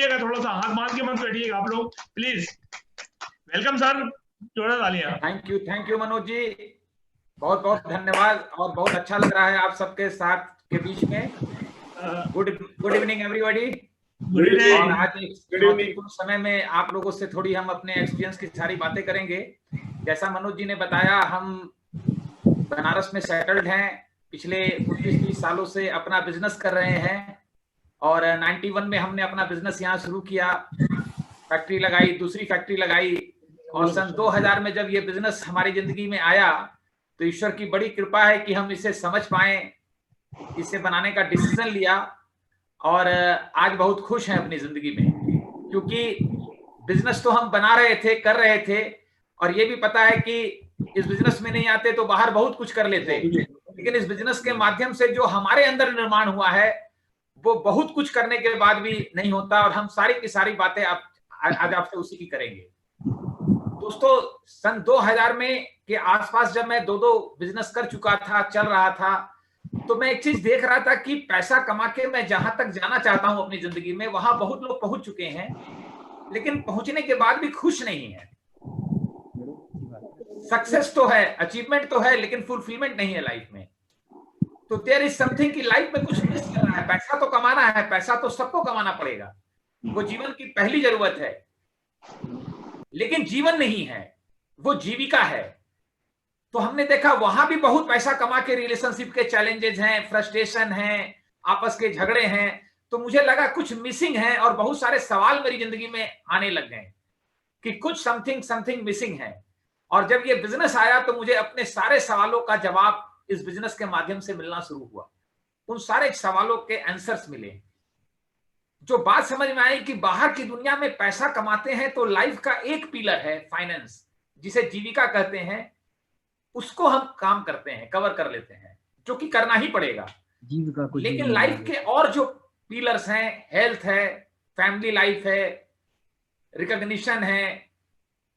बैठिएगा, थोड़ा सा हाथ बांध के मत बैठिएगा आप लोग प्लीज। वेलकम सर, जोड़ा तालियां। थैंक यू मनोज जी, बहुत बहुत धन्यवाद और बहुत अच्छा लग रहा है आप सबके साथ के बीच में। Good evening everybody. Good evening. और आज चुनौतीपूर्ण समय में आप लोगों से थोड़ी हम अपने एक्सपीरियंस की सारी बातें करेंगे। जैसा मनोज जी ने बताया, हम बनारस में सेटल्ड हैं, पिछले 19-20 सालों से अपना बिजनेस कर रहे हैं और 91 में हमने अपना बिजनेस यहाँ शुरू किया, फैक्ट्री लगाई, दूसरी फैक्ट्री लगाई और सन 2000 में जब ये बिजनेस हमारी जिंदगी में आया तो ईश्वर की बड़ी कृपा है कि हम इसे समझ पाए, इसे बनाने का डिसीजन लिया और आज बहुत खुश हैं अपनी जिंदगी में, क्योंकि बिजनेस तो हम बना रहे थे, कर रहे थे और ये भी पता है कि इस बिजनेस में नहीं आते तो बाहर बहुत कुछ कर लेते, लेकिन इस बिजनेस के माध्यम से जो हमारे अंदर निर्माण हुआ है वो बहुत कुछ करने के बाद भी नहीं होता और हम सारी की सारी बातें आज आपसे उसी की करेंगे। दोस्तों, सन 2000 में के आसपास जब मैं दो बिजनेस कर चुका था, चल रहा था, तो मैं एक चीज देख रहा था कि पैसा कमा के मैं जहां तक जाना चाहता हूं अपनी जिंदगी में, वहां बहुत लोग पहुंच चुके हैं, लेकिन पहुंचने के बाद भी खुश नहीं है। सक्सेस तो है, अचीवमेंट तो है, लेकिन फुलफिलमेंट नहीं है लाइफ में। तो देयर इज समथिंग कि लाइफ में कुछ मिस कर रहा है। पैसा तो कमाना है, पैसा तो सबको कमाना पड़ेगा, वो जीवन की पहली जरूरत है, लेकिन जीवन नहीं है, वो जीविका है। तो हमने देखा वहां भी बहुत पैसा कमा के रिलेशनशिप के चैलेंजेस हैं, फ्रस्ट्रेशन है, आपस के झगड़े हैं, तो मुझे लगा कुछ मिसिंग है और बहुत सारे सवाल मेरी जिंदगी में आने लग गए कि कुछ समथिंग मिसिंग है। और जब ये बिजनेस आया तो मुझे अपने सारे सवालों का जवाब इस बिजनेस के माध्यम से मिलना शुरू हुआ। उन सारे सवालों के आंसर्स मिले। जो बात समझ में आई कि बाहर की दुनिया में पैसा कमाते हैं तो लाइफ का एक पिलर है फाइनेंस, जिसे जीविका कहते हैं, उसको हम काम करते हैं, कवर कर लेते हैं, जो कि करना ही पड़ेगा। लेकिन लाइफ के और जो पिलर्स हैं, हेल्थ है, फैमिली लाइफ है, रिकॉग्निशन है,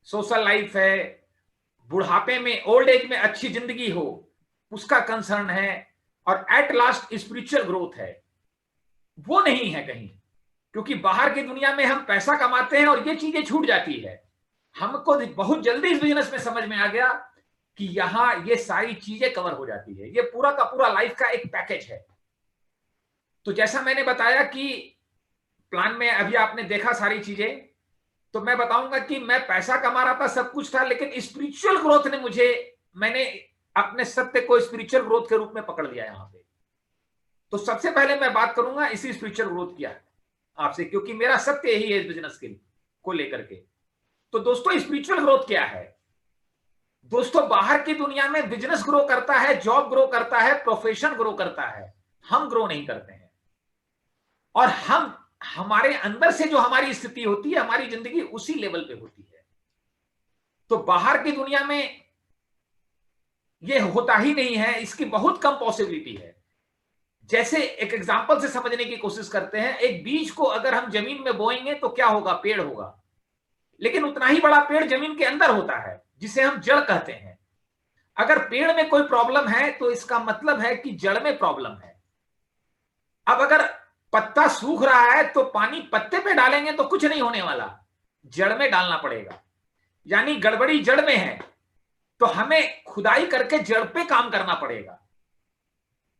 सोशल लाइफ है, बुढ़ापे में, ओल्ड एज में अच्छी जिंदगी हो, उसका कंसर्न है, और एट लास्ट स्पिरिचुअल ग्रोथ है, वो नहीं है कहीं। क्योंकि बाहर की दुनिया में हम पैसा कमाते हैं और ये चीजें छूट जाती है। हमको बहुत जल्दी इस बिजनेस में समझ में आ गया कि यहां ये सारी चीजें कवर हो जाती है, ये पूरा का पूरा लाइफ का एक पैकेज है। तो जैसा मैंने बताया कि प्लान में अभी आपने देखा सारी चीजें, तो मैं बताऊंगा कि मैं पैसा कमा रहा था, सब कुछ था, लेकिन स्पिरिचुअल ग्रोथ ने मैंने अपने सत्य को स्पिरिचुअल ग्रोथ के रूप में पकड़ लिया यहां पे। तो सबसे पहले मैं बात करूंगा इसी स्पिरिचुअल ग्रोथ की आपसे, क्योंकि मेरा सत्य यही है इस बिजनेस को लेकर के। तो दोस्तों, स्पिरिचुअल ग्रोथ क्या है? दोस्तों, बाहर की दुनिया में बिजनेस ग्रो करता है, जॉब ग्रो करता है, प्रोफेशन ग्रो करता है, हम ग्रो नहीं करते हैं। और हमारे अंदर से जो हमारी स्थिति होती है, हमारी जिंदगी उसी लेवल पे होती है। तो बाहर की दुनिया में ये होता ही नहीं है, इसकी बहुत कम पॉसिबिलिटी है। जैसे एक एग्जांपल से समझने की कोशिश करते हैं, एक बीज को अगर हम जमीन में बोएंगे तो क्या होगा? पेड़ होगा, लेकिन उतना ही बड़ा पेड़ जमीन के अंदर होता है, जिसे हम जड़ कहते हैं। अगर पेड़ में कोई प्रॉब्लम है तो इसका मतलब है कि जड़ में प्रॉब्लम है। अब अगर पत्ता सूख रहा है तो पानी पत्ते पे डालेंगे तो कुछ नहीं होने वाला, जड़ में डालना पड़ेगा। यानी गड़बड़ी जड़ में है, तो हमें खुदाई करके जड़ पे काम करना पड़ेगा।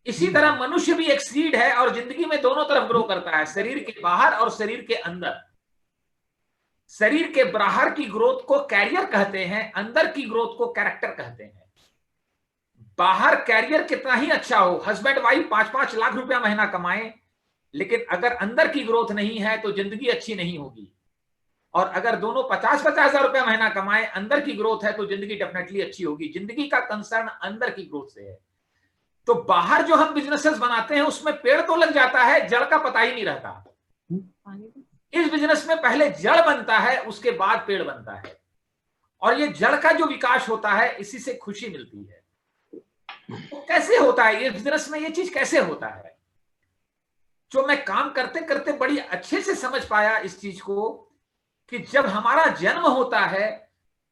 इसी तरह मनुष्य भी एक सीड है और जिंदगी में दोनों तरफ ग्रो करता है, शरीर के बाहर और शरीर के अंदर। शरीर के बाहर की ग्रोथ को कैरियर कहते हैं, अंदर की ग्रोथ को कैरेक्टर कहते हैं। बाहर कैरियर कितना ही अच्छा हो, हस्बैंड वाइफ 5-5 लाख रुपया महीना कमाए, लेकिन अगर अंदर की ग्रोथ नहीं है तो जिंदगी अच्छी नहीं होगी। और अगर दोनों 50-50 हजार रुपया महीना कमाए, अंदर की ग्रोथ है, तो जिंदगी डेफिनेटली अच्छी होगी। जिंदगी का कंसर्न अंदर की ग्रोथ से है। तो बाहर जो हम बिजनेसेस बनाते हैं उसमें पेड़ तो लग जाता है, जड़ का पता ही नहीं रहता। इस बिजनेस में पहले जड़ बनता है, उसके बाद पेड़ बनता है, और ये जड़ का जो विकास होता है, इसी से खुशी मिलती है। तो कैसे होता है ये बिजनेस में? ये चीज कैसे होता है, जो मैं काम करते करते बड़ी अच्छे से समझ पाया इस चीज को, कि जब हमारा जन्म होता है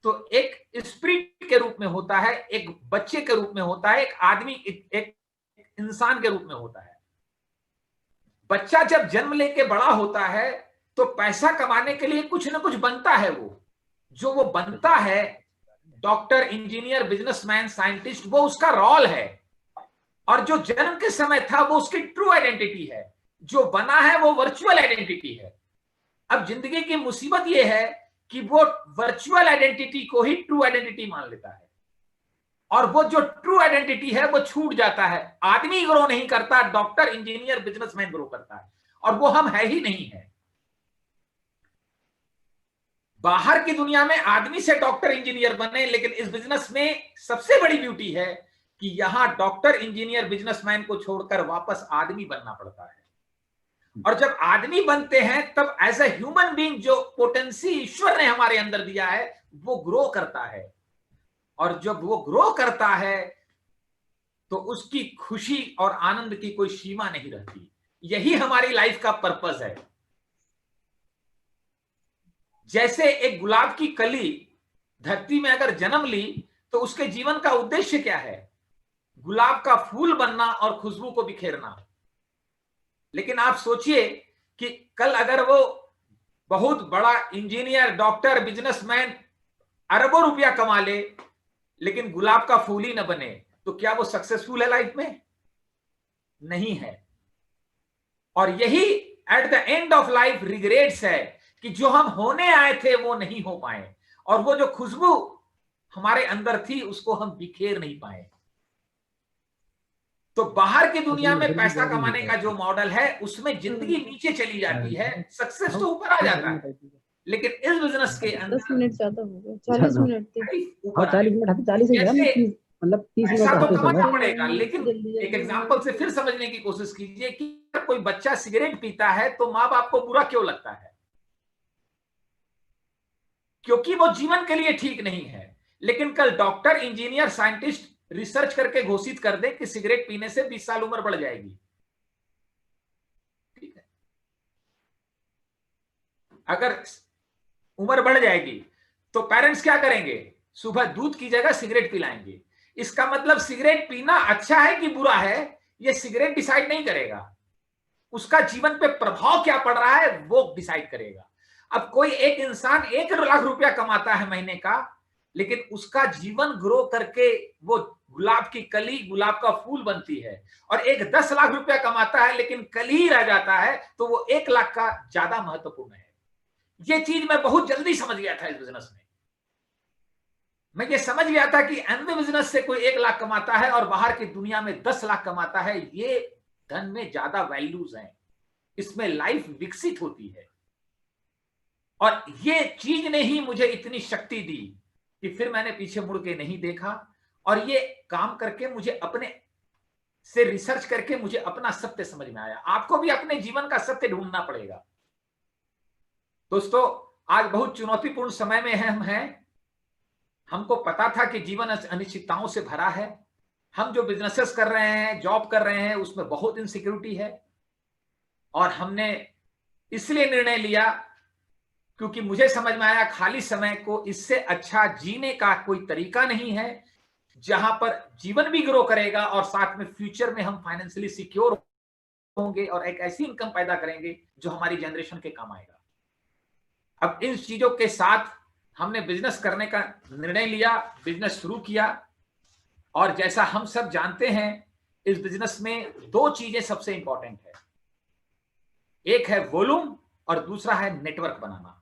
तो एक स्पिरिट के रूप में होता है, एक बच्चे के रूप में होता है, एक आदमी, एक इंसान के रूप में होता है। बच्चा जब जन्म लेके बड़ा होता है तो पैसा कमाने के लिए कुछ ना कुछ बनता है, वो बनता है डॉक्टर, इंजीनियर, बिजनेसमैन, साइंटिस्ट, वो उसका रोल है। और जो जन्म के समय था वो उसकी ट्रू आइडेंटिटी है, जो बना है वो वर्चुअल आइडेंटिटी है। अब जिंदगी की मुसीबत ये है कि वो वर्चुअल आइडेंटिटी को ही ट्रू आइडेंटिटी मान लेता है, और वो जो ट्रू आइडेंटिटी है वो छूट जाता है। आदमी ग्रो नहीं करता, डॉक्टर, इंजीनियर, बिजनेसमैन ग्रो करता है, और वो हम है ही नहीं है। बाहर की दुनिया में आदमी से डॉक्टर, इंजीनियर बने, लेकिन इस बिजनेस में सबसे बड़ी ब्यूटी है कि यहां डॉक्टर, इंजीनियर, बिजनेसमैन को छोड़कर वापस आदमी बनना पड़ता है। और जब आदमी बनते हैं तब एज ए ह्यूमन बीइंग जो पोटेंसी ईश्वर ने हमारे अंदर दिया है वो ग्रो करता है, और जब वो ग्रो करता है तो उसकी खुशी और आनंद की कोई सीमा नहीं रहती। यही हमारी लाइफ का पर्पस है। जैसे एक गुलाब की कली धरती में अगर जन्म ली तो उसके जीवन का उद्देश्य क्या है? गुलाब का फूल बनना और खुशबू को बिखेरना। लेकिन आप सोचिए कि कल अगर वो बहुत बड़ा इंजीनियर, डॉक्टर, बिजनेसमैन अरबों रुपया कमा ले, लेकिन गुलाब का फूल ही न बने, तो क्या वो सक्सेसफुल है लाइफ में? नहीं है। और यही at the end of life regrets है कि जो हम होने आए थे वो नहीं हो पाए, और वो जो खुशबू हमारे अंदर थी उसको हम बिखेर नहीं पाए। तो बाहर की दुनिया में पैसा कमाने का जो मॉडल है उसमें जिंदगी नीचे चली जाती है, सक्सेस तो ऊपर आ जाता है। लेकिन इस बिजनेस के अंदर 10 मिनट ज्यादा हो गए, 40 मिनट थे। ऊपर 40 मिनट 40 ही है, मतलब 30 पैसा मिनट तो आते कमाना समय। पड़ेगा। लेकिन एक एग्जांपल से फिर समझने की कोशिश कीजिए कि कोई बच्चा सिगरेट पीता है तो माँ बाप को बुरा क्यों लगता है? क्योंकि वो जीवन के लिए ठीक नहीं है। लेकिन कल डॉक्टर, इंजीनियर, साइंटिस्ट रिसर्च करके घोषित कर दे कि सिगरेट पीने से 20 साल उम्र बढ़ जाएगी, ठीक है? अगर उम्र बढ़ जाएगी तो पेरेंट्स क्या करेंगे? सुबह दूध की जगह सिगरेट पिलाएंगे। इसका मतलब सिगरेट पीना अच्छा है कि बुरा है, ये सिगरेट डिसाइड नहीं करेगा। उसका जीवन पे प्रभाव क्या पड़ रहा है वो डिसाइड करेगा। अब कोई एक इंसान 1 लाख रुपया कमाता है महीने का, लेकिन उसका जीवन ग्रो करके वो गुलाब की कली, गुलाब का फूल बनती है, और एक 10 लाख रुपया कमाता है लेकिन कली ही रह जाता है, तो वो 1 लाख का ज्यादा महत्वपूर्ण है। ये चीज मैं बहुत जल्दी समझ गया था इस बिजनेस में। मैं ये समझ गया था कि एमवे बिजनेस से कोई 1 लाख कमाता है और बाहर की दुनिया में 10 लाख कमाता है, ये धन में ज्यादा वैल्यूज हैं, इसमें लाइफ विकसित होती है। और ये चीज ने ही मुझे इतनी शक्ति दी कि फिर मैंने पीछे मुड़ के नहीं देखा, और ये काम करके मुझे अपने से रिसर्च करके मुझे अपना सत्य समझ में आया। आपको भी अपने जीवन का सत्य ढूंढना पड़ेगा। दोस्तों, आज बहुत चुनौतीपूर्ण समय में हम हैं। हमको पता था कि जीवन अनिश्चितताओं से भरा है। हम जो बिजनेसेस कर रहे हैं, जॉब कर रहे हैं, उसमें बहुत इनसिक्योरिटी है, और हमने इसलिए निर्णय लिया क्योंकि मुझे समझ में आया खाली समय को इससे अच्छा जीने का कोई तरीका नहीं है, जहां पर जीवन भी ग्रो करेगा और साथ में फ्यूचर में हम फाइनेंशियली सिक्योर होंगे और एक ऐसी इनकम पैदा करेंगे जो हमारी जनरेशन के काम आएगा। अब इन चीजों के साथ हमने बिजनेस करने का निर्णय लिया, बिजनेस शुरू किया, और जैसा हम सब जानते हैं इस बिजनेस में 2 चीजें सबसे इंपॉर्टेंट है। एक है वॉल्यूम और दूसरा है नेटवर्क बनाना।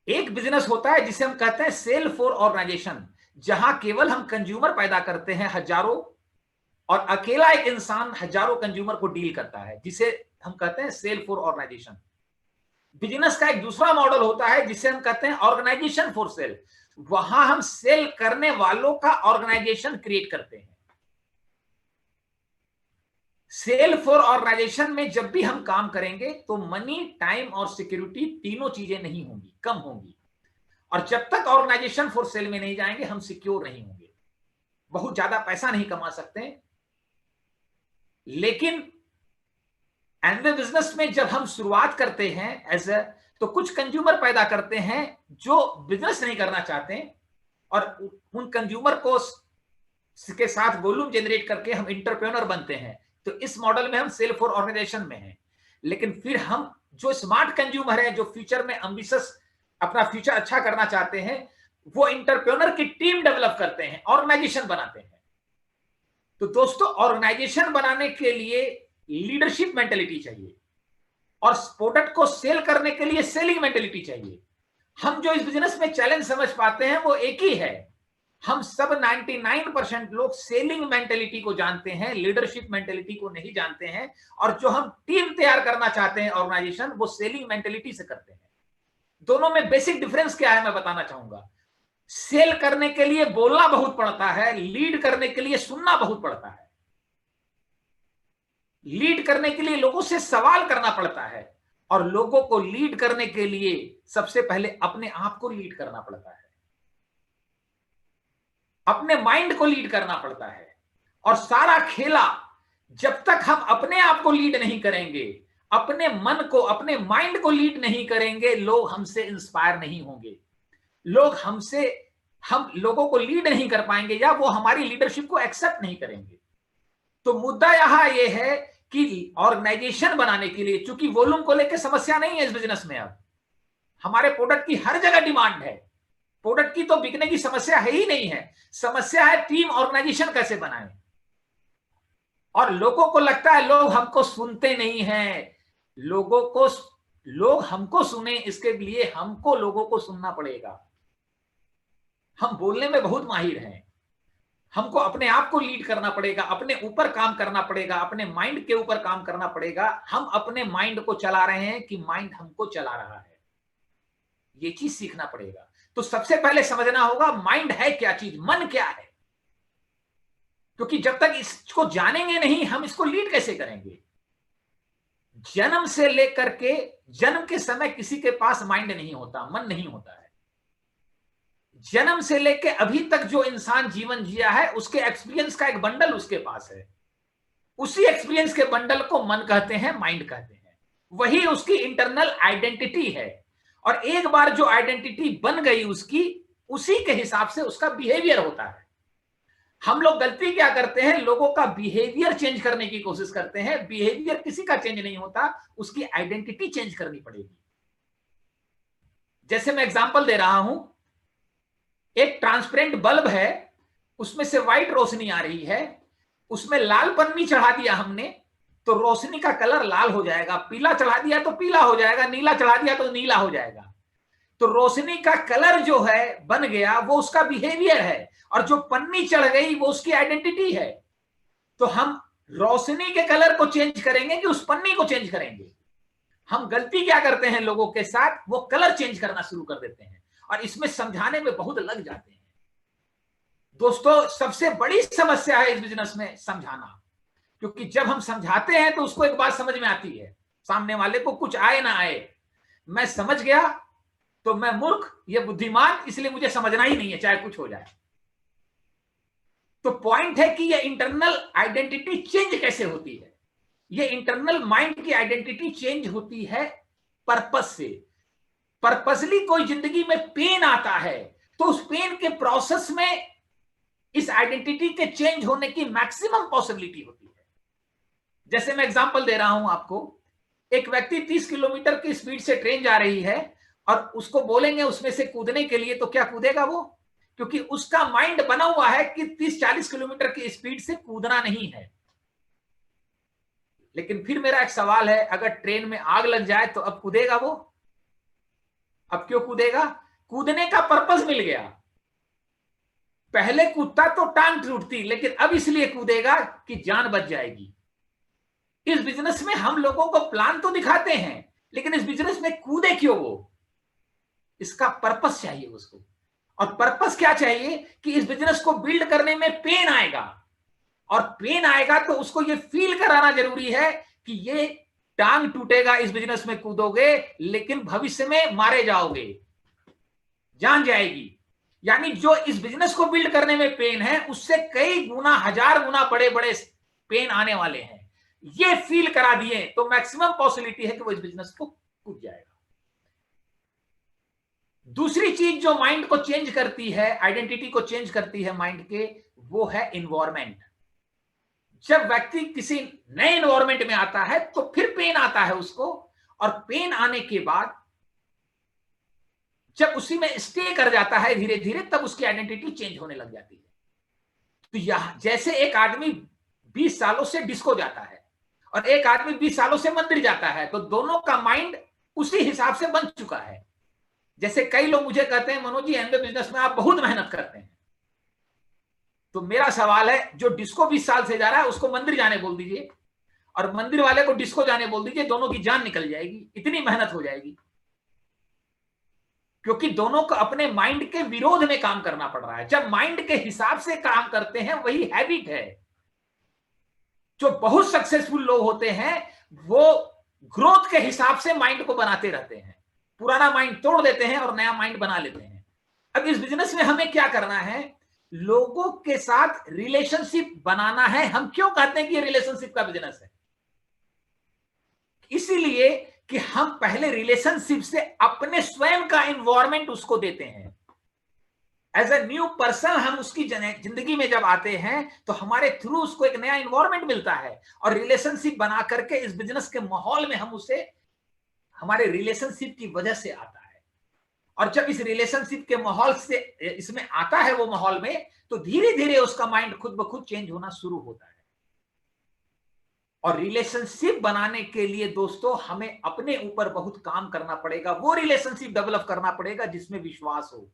एक बिजनेस होता है जिसे हम कहते हैं सेल फॉर ऑर्गेनाइजेशन, जहां केवल हम कंज्यूमर पैदा करते हैं हजारों, और अकेला एक इंसान हजारों कंज्यूमर को डील करता है, जिसे हम कहते हैं सेल फॉर ऑर्गेनाइजेशन। बिजनेस का एक दूसरा मॉडल होता है जिसे हम कहते हैं ऑर्गेनाइजेशन फॉर सेल। वहां हम सेल करने वालों का ऑर्गेनाइजेशन क्रिएट करते हैं। सेल फॉर ऑर्गेनाइजेशन में जब भी हम काम करेंगे तो मनी, टाइम और सिक्योरिटी तीनों चीजें नहीं होंगी, कम होंगी। और जब तक ऑर्गेनाइजेशन फॉर सेल में नहीं जाएंगे हम सिक्योर नहीं होंगे, बहुत ज्यादा पैसा नहीं कमा सकते। लेकिन एमवे बिजनेस में जब हम शुरुआत करते हैं तो कुछ कंज्यूमर पैदा करते हैं जो बिजनेस नहीं करना चाहते, और उन कंज्यूमर को के साथ वॉल्यूम जनरेट करके हम इंटरप्रेन्योर बनते हैं। तो इस मॉडल में हम सेल फॉर ऑर्गेनाइजेशन में हैं। लेकिन फिर हम जो स्मार्ट कंज्यूमर है, जो फ्यूचर में एम्बिशियस अपना फ्यूचर अच्छा करना चाहते हैं, वो एंटरप्रेन्योर की टीम डेवलप करते हैं, ऑर्गेनाइजेशन बनाते हैं। तो दोस्तों, ऑर्गेनाइजेशन बनाने के लिए लीडरशिप मेंटेलिटी चाहिए और प्रोडक्ट को सेल करने के लिए सेलिंग मेंटेलिटी चाहिए। हम जो इस बिजनेस में चैलेंज समझ पाते हैं वो एक ही है, हम सब 99% लोग सेलिंग मेंटेलिटी को जानते हैं, लीडरशिप मेंटेलिटी को नहीं जानते हैं। और जो हम टीम तैयार करना चाहते हैं ऑर्गेनाइजेशन, वो सेलिंग मेंटेलिटी से करते हैं। दोनों में बेसिक डिफरेंस क्या है मैं बताना चाहूंगा। सेल करने के लिए बोलना बहुत पड़ता है, लीड करने के लिए सुनना बहुत पड़ता है। लीड करने के लिए लोगों से सवाल करना पड़ता है, और लोगों को लीड करने के लिए सबसे पहले अपने आप को लीड करना पड़ता है, अपने माइंड को लीड करना पड़ता है। और सारा खेला जब तक हम अपने आप को लीड नहीं करेंगे, अपने मन को, अपने माइंड को लीड नहीं करेंगे, लोग हमसे इंस्पायर नहीं होंगे, हम लोगों को लीड नहीं कर पाएंगे, या वो हमारी लीडरशिप को एक्सेप्ट नहीं करेंगे। तो मुद्दा यहां यह है कि ऑर्गेनाइजेशन बनाने के लिए, चूंकि वॉल्यूम को लेकर समस्या नहीं है इस बिजनेस में, अब हमारे प्रोडक्ट की हर जगह डिमांड है, प्रोडक्ट की तो बिकने की समस्या है ही नहीं है, समस्या है टीम ऑर्गेनाइजेशन कैसे बनाएं। और लोगों को लगता है लोग हमको सुनते नहीं हैं, लोग हमको सुने, इसके लिए हमको लोगों को सुनना पड़ेगा। हम बोलने में बहुत माहिर हैं, हमको अपने आप को लीड करना पड़ेगा, अपने ऊपर काम करना पड़ेगा, अपने माइंड के ऊपर काम करना पड़ेगा। हम अपने माइंड को चला रहे हैं कि माइंड हमको चला रहा है, ये चीज सीखना पड़ेगा। तो सबसे पहले समझना होगा माइंड है क्या चीज, मन क्या है, क्योंकि जब तक इसको जानेंगे नहीं, हम इसको लीड कैसे करेंगे। जन्म से लेकर के जन्म के समय किसी के पास माइंड नहीं होता, मन नहीं होता है। जन्म से लेकर अभी तक जो इंसान जीवन जिया है, उसके एक्सपीरियंस का एक बंडल उसके पास है, उसी एक्सपीरियंस के बंडल को मन कहते हैं, माइंड कहते हैं। वही उसकी इंटरनल आइडेंटिटी है, और एक बार जो आइडेंटिटी बन गई उसकी, उसी के हिसाब से उसका बिहेवियर होता है। हम लोग गलती क्या करते हैं, लोगों का बिहेवियर चेंज करने की कोशिश करते हैं। बिहेवियर किसी का चेंज नहीं होता, उसकी आइडेंटिटी चेंज करनी पड़ेगी। जैसे मैं एग्जांपल दे रहा हूं, एक ट्रांसपेरेंट बल्ब है, उसमें से व्हाइट रोशनी आ रही है, उसमें लाल पन्नी चढ़ा दिया हमने तो रोशनी का कलर लाल हो जाएगा, पीला चढ़ा दिया तो पीला हो जाएगा, नीला चढ़ा दिया तो नीला हो जाएगा। तो रोशनी का कलर जो है बन गया, वो उसका बिहेवियर है, और जो पन्नी चढ़ गई वो उसकी आइडेंटिटी है। तो हम रोशनी के कलर को चेंज करेंगे कि उस पन्नी को चेंज करेंगे। हम गलती क्या करते हैं लोगों के साथ, वो कलर चेंज करना शुरू कर देते हैं, और इसमें समझाने में बहुत लग जाते हैं। दोस्तों, सबसे बड़ी समस्या है इस बिजनेस में समझाना, क्योंकि जब हम समझाते हैं तो उसको एक बात समझ में आती है, सामने वाले को कुछ आए ना आए, मैं समझ गया तो मैं मूर्ख, ये बुद्धिमान, इसलिए मुझे समझना ही नहीं है, चाहे कुछ हो जाए। तो पॉइंट है कि ये इंटरनल आइडेंटिटी चेंज कैसे होती है। ये इंटरनल माइंड की आइडेंटिटी चेंज होती है पर्पस से। पर्पसली कोई जिंदगी में पेन आता है तो उस पेन के प्रोसेस में इस आइडेंटिटी के चेंज होने की मैक्सिमम पॉसिबिलिटी होती है। जैसे मैं एग्जांपल दे रहा हूं आपको, एक व्यक्ति 30 किलोमीटर की स्पीड से ट्रेन जा रही है और उसको बोलेंगे उसमें से कूदने के लिए, तो क्या कूदेगा वो? क्योंकि उसका माइंड बना हुआ है कि 30-40 किलोमीटर की स्पीड से कूदना नहीं है। लेकिन फिर मेरा एक सवाल है, अगर ट्रेन में आग लग जाए तो अब कूदेगा वो? अब क्यों कूदेगा? कूदने का पर्पस मिल गया। पहले कूदता तो टांग टूटती, लेकिन अब इसलिए कूदेगा कि जान बच जाएगी। इस बिजनेस में हम लोगों को प्लान तो दिखाते हैं, लेकिन इस बिजनेस में कूदे क्यों वो? इसका पर्पस चाहिए उसको। और पर्पस क्या चाहिए कि इस बिजनेस को बिल्ड करने में पेन आएगा, और पेन आएगा तो उसको ये फील कराना जरूरी है कि ये टांग टूटेगा, इस बिजनेस में कूदोगे लेकिन भविष्य में मारे जाओगे, जान जाएगी। यानी जो इस बिजनेस को बिल्ड करने में पेन है, उससे कई गुना, 1000 गुना बड़े बड़े पेन आने वाले हैं। ये फील करा दिए तो मैक्सिमम पॉसिबिलिटी है कि वो इस बिजनेस को कूद जाएगा। दूसरी चीज जो माइंड को चेंज करती है, आइडेंटिटी को चेंज करती है माइंड के, वो है इन्वायरमेंट। जब व्यक्ति किसी नए इन्वायरमेंट में आता है तो फिर पेन आता है उसको, और पेन आने के बाद जब उसी में स्टे कर जाता है धीरे धीरे, तब उसकी आइडेंटिटी चेंज होने लग जाती है। तो यह जैसे एक आदमी 20 सालों से डिस्को जाता है और एक आदमी 20 सालों से मंदिर जाता है, तो दोनों का माइंड उसी हिसाब से बन चुका है। जैसे कई लोग मुझे कहते हैं, मनोज जी एमवे बिजनेस में आप बहुत मेहनत करते हैं। तो मेरा सवाल है, जो डिस्को 20 साल से जा रहा है उसको मंदिर जाने बोल दीजिए, और मंदिर वाले को डिस्को जाने बोल दीजिए, दोनों की जान निकल जाएगी, इतनी मेहनत हो जाएगी। क्योंकि दोनों को अपने माइंड के विरोध में काम करना पड़ रहा है। जब माइंड के हिसाब से काम करते हैं, वही हैबिट है। जो बहुत सक्सेसफुल लोग होते हैं वो ग्रोथ के हिसाब से माइंड को बनाते रहते हैं, पुराना माइंड तोड़ देते हैं और नया माइंड बना लेते हैं। अब इस बिजनेस में हमें क्या करना है, लोगों के साथ रिलेशनशिप बनाना है। हम क्यों कहते हैं कि ये रिलेशनशिप का बिजनेस है? इसीलिए कि हम पहले रिलेशनशिप से अपने स्वयं का इन्वायरमेंट उसको देते हैं। एज ए न्यू पर्सन हम उसकी जिंदगी में जब आते हैं तो हमारे थ्रू उसको एक नया इन्वायरमेंट मिलता है, और रिलेशनशिप बना करके इस बिजनेस के माहौल में हम उसे हमारे रिलेशनशिप की वजह से आता है। और जब इस रिलेशनशिप के माहौल से इसमें आता है वो माहौल में, तो धीरे धीरे उसका माइंड खुद ब खुद चेंज होना शुरू होता है। और रिलेशनशिप बनाने के लिए दोस्तों हमें अपने ऊपर बहुत काम करना पड़ेगा। वो रिलेशनशिप डेवलप करना पड़ेगा जिसमें विश्वास हो,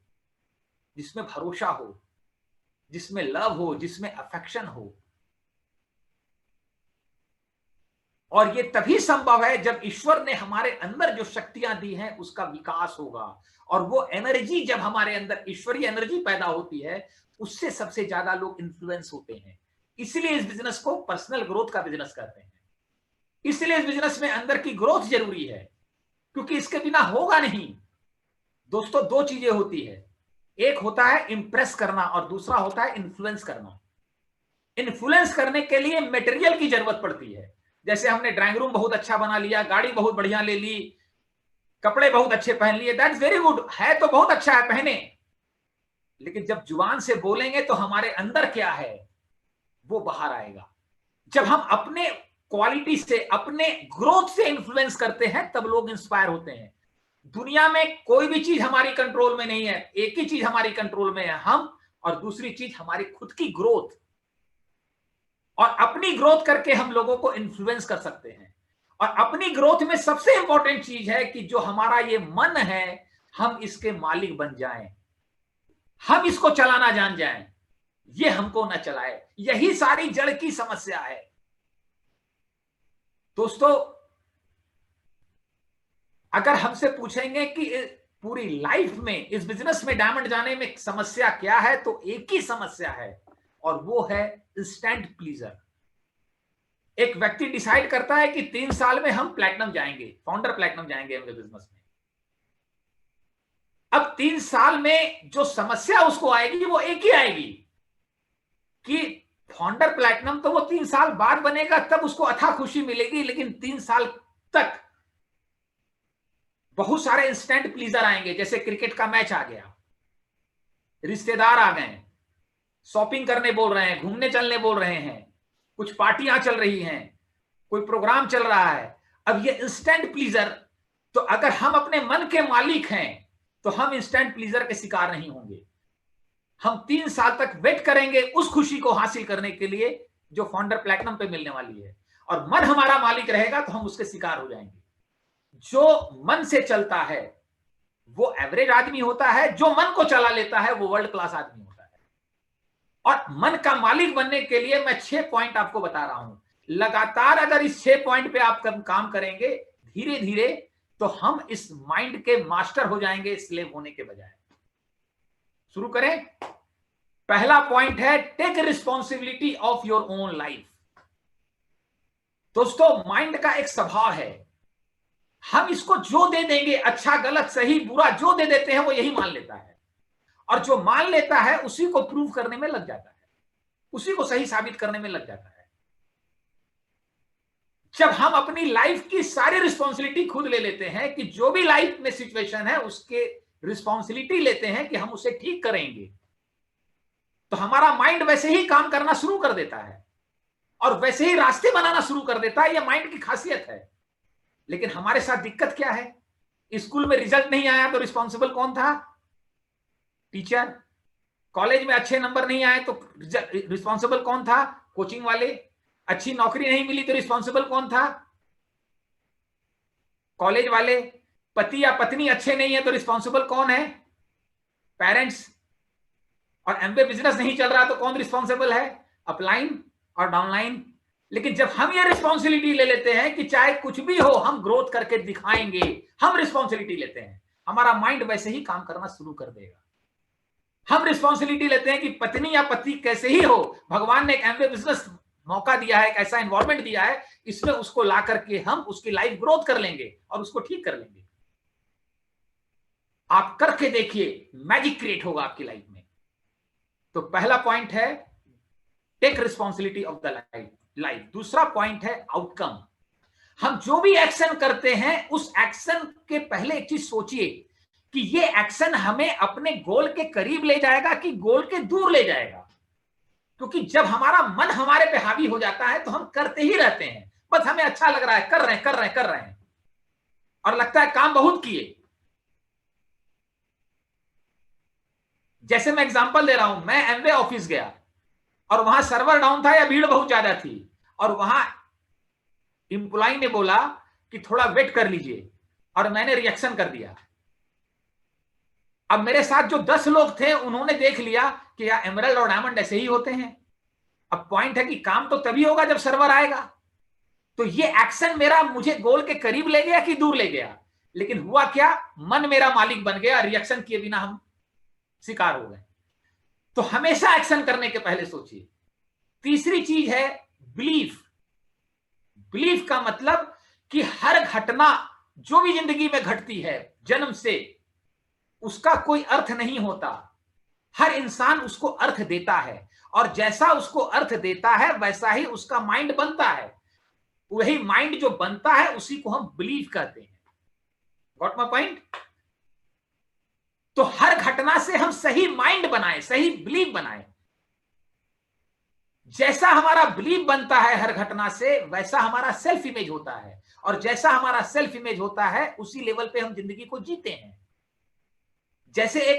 जिसमें भरोसा हो, जिसमें लव हो, जिसमें अफेक्शन हो। और ये तभी संभव है जब ईश्वर ने हमारे अंदर जो शक्तियां दी हैं उसका विकास होगा। और वो एनर्जी, जब हमारे अंदर ईश्वरीय एनर्जी पैदा होती है, उससे सबसे ज्यादा लोग इन्फ्लुएंस होते हैं। इसलिए इस बिजनेस को पर्सनल ग्रोथ का बिजनेस कहते हैं। इसलिए इस बिजनेस में अंदर की ग्रोथ जरूरी है, क्योंकि इसके बिना होगा नहीं। दोस्तों दो चीजें होती है, एक होता है इंप्रेस करना और दूसरा होता है इन्फ्लुएंस करना। इन्फ्लुएंस करने के लिए मटेरियल की जरूरत पड़ती है। जैसे हमने ड्राइंग रूम बहुत अच्छा बना लिया, गाड़ी बहुत बढ़िया ले ली, कपड़े बहुत अच्छे पहन लिए, दैट्स वेरी गुड, है तो बहुत अच्छा है, पहने। लेकिन जब जुबान से बोलेंगे तो हमारे अंदर क्या है वो बाहर आएगा। जब हम अपने क्वालिटी से, अपने ग्रोथ से इन्फ्लुएंस करते हैं, तब लोग इंस्पायर होते हैं। दुनिया में कोई भी चीज हमारी कंट्रोल में नहीं है, एक ही चीज हमारी कंट्रोल में है, हम, और दूसरी चीज हमारी खुद की ग्रोथ। और अपनी ग्रोथ करके हम लोगों को इन्फ्लुएंस कर सकते हैं। और अपनी ग्रोथ में सबसे इंपॉर्टेंट चीज है कि जो हमारा ये मन है, हम इसके मालिक बन जाएं, हम इसको चलाना जान जाएं, ये हमको न चलाए। यही सारी जड़ की समस्या है दोस्तों। अगर हमसे पूछेंगे कि पूरी लाइफ में इस बिजनेस में डायमंड जाने में समस्या क्या है, तो एक ही समस्या है, और वो है इंस्टेंट प्लीजर। एक व्यक्ति डिसाइड करता है कि 3 साल में हम प्लैटिनम जाएंगे, फाउंडर प्लैटिनम जाएंगे एमवे बिजनेस में। अब 3 साल में जो समस्या उसको आएगी वो एक ही आएगी कि फाउंडर प्लैटिनम तो वो 3 साल बाद बनेगा, तब उसको अथाह खुशी मिलेगी, लेकिन 3 साल तक बहुत सारे इंस्टेंट प्लीजर आएंगे। जैसे क्रिकेट का मैच आ गया, रिश्तेदार आ गए, शॉपिंग करने बोल रहे हैं, घूमने चलने बोल रहे हैं, कुछ पार्टियां चल रही हैं, कोई प्रोग्राम चल रहा है। अब ये इंस्टेंट प्लीजर, तो अगर हम अपने मन के मालिक हैं तो हम इंस्टेंट प्लीजर के शिकार नहीं होंगे। हम 3 साल तक वेट करेंगे उस खुशी को हासिल करने के लिए जो फाउंडर प्लैटिनम पे मिलने वाली है, और मन हमारा मालिक रहेगा तो हम उसके शिकार हो जाएंगे। जो मन से चलता है वो एवरेज आदमी होता है, जो मन को चला लेता है वो वर्ल्ड क्लास आदमी होता है। और मन का मालिक बनने के लिए मैं 6 पॉइंट आपको बता रहा हूं। लगातार अगर इस 6 पॉइंट पे आप काम करेंगे धीरे धीरे, तो हम इस माइंड के मास्टर हो जाएंगे स्लेव होने के बजाय। शुरू करें। पहला पॉइंट है take responsibility of your own life. दोस्तों माइंड का एक स्वभाव है, हम इसको जो दे देंगे, अच्छा गलत सही बुरा जो दे देते हैं वो यही मान लेता है, और जो मान लेता है उसी को प्रूव करने में लग जाता है, उसी को सही साबित करने में लग जाता है। जब हम अपनी लाइफ की सारी रिस्पॉन्सिबिलिटी खुद ले लेते हैं कि जो भी लाइफ में सिचुएशन है उसके रिस्पॉन्सिबिलिटी लेते हैं कि हम उसे ठीक करेंगे, तो हमारा माइंड वैसे ही काम करना शुरू कर देता है और वैसे ही रास्ते बनाना शुरू कर देता है। यह माइंड की खासियत है। लेकिन हमारे साथ दिक्कत क्या है, स्कूल में रिजल्ट नहीं आया तो रिस्पॉन्सिबल कौन था, टीचर। कॉलेज में अच्छे नंबर नहीं आए तो रिस्पॉन्सिबल कौन था, कोचिंग वाले। अच्छी नौकरी नहीं मिली तो रिस्पॉन्सिबल कौन था, कॉलेज वाले। पति या पत्नी अच्छे नहीं है तो रिस्पॉन्सिबल कौन है, पेरेंट्स। और एमबीए बिजनेस नहीं चल रहा तो कौन रिस्पॉन्सिबल है, अपलाइन और डाउनलाइन। लेकिन जब हम ये रिस्पॉन्सिबिलिटी ले लेते हैं कि चाहे कुछ भी हो हम ग्रोथ करके दिखाएंगे, हम रिस्पॉन्सिबिलिटी लेते हैं, हमारा माइंड वैसे ही काम करना शुरू कर देगा। हम रिस्पॉन्सिबिलिटी लेते हैं कि पत्नी या पति कैसे ही हो, भगवान ने एक एमबीए बिजनेस मौका दिया है, एक ऐसा एनवायरमेंट दिया है, इसमें उसको ला करके हम उसकी लाइफ ग्रोथ कर लेंगे और उसको ठीक कर लेंगे। आप करके देखिए, मैजिक क्रिएट होगा आपकी लाइफ में। तो पहला पॉइंट है take responsibility of the life. दूसरा पॉइंट है आउटकम। हम जो भी एक्शन करते हैं उस एक्शन के पहले एक चीज सोचिए कि ये एक्शन हमें अपने गोल के करीब ले जाएगा कि गोल के दूर ले जाएगा। क्योंकि जब हमारा मन हमारे पे हावी हो जाता है तो हम करते ही रहते हैं, बस हमें अच्छा लग रहा है, कर रहे हैं और लगता है काम बहुत किए। जैसे मैं एग्जांपल दे रहा हूं, मैं एमवे ऑफिस गया और वहां सर्वर डाउन था या भीड़ बहुत ज्यादा थी और वहां एम्प्लॉय ने बोला कि थोड़ा वेट कर लीजिए और मैंने रिएक्शन कर दिया। अब मेरे साथ जो 10 लोग थे उन्होंने देख लिया कि यार एमराल्ड और डायमंड ऐसे ही होते हैं। अब पॉइंट है कि काम तो तभी होगा जब सर्वर आएगा। तो ये एक्शन मेरा मुझे गोल के करीब ले गया कि दूर ले गया, लेकिन हुआ क्या, मन मेरा मालिक बन गया, रिएक्शन किए बिना हम शिकार हो गए। तो हमेशा एक्शन करने के पहले सोचिए। तीसरी चीज है बिलीफ। बिलीफ का मतलब कि हर घटना जो भी जिंदगी में घटती है जन्म से, उसका कोई अर्थ नहीं होता। हर इंसान उसको अर्थ देता है और जैसा उसको अर्थ देता है वैसा ही उसका माइंड बनता है। वही माइंड जो बनता है उसी को हम बिलीव कहते हैं। Got my point? तो हर घटना से हम सही माइंड बनाए, सही बिलीव बनाए। जैसा हमारा बिलीव बनता है हर घटना से, वैसा हमारा सेल्फ इमेज होता है और जैसा हमारा सेल्फ इमेज होता है उसी लेवल पे हम जिंदगी को जीते हैं। जैसे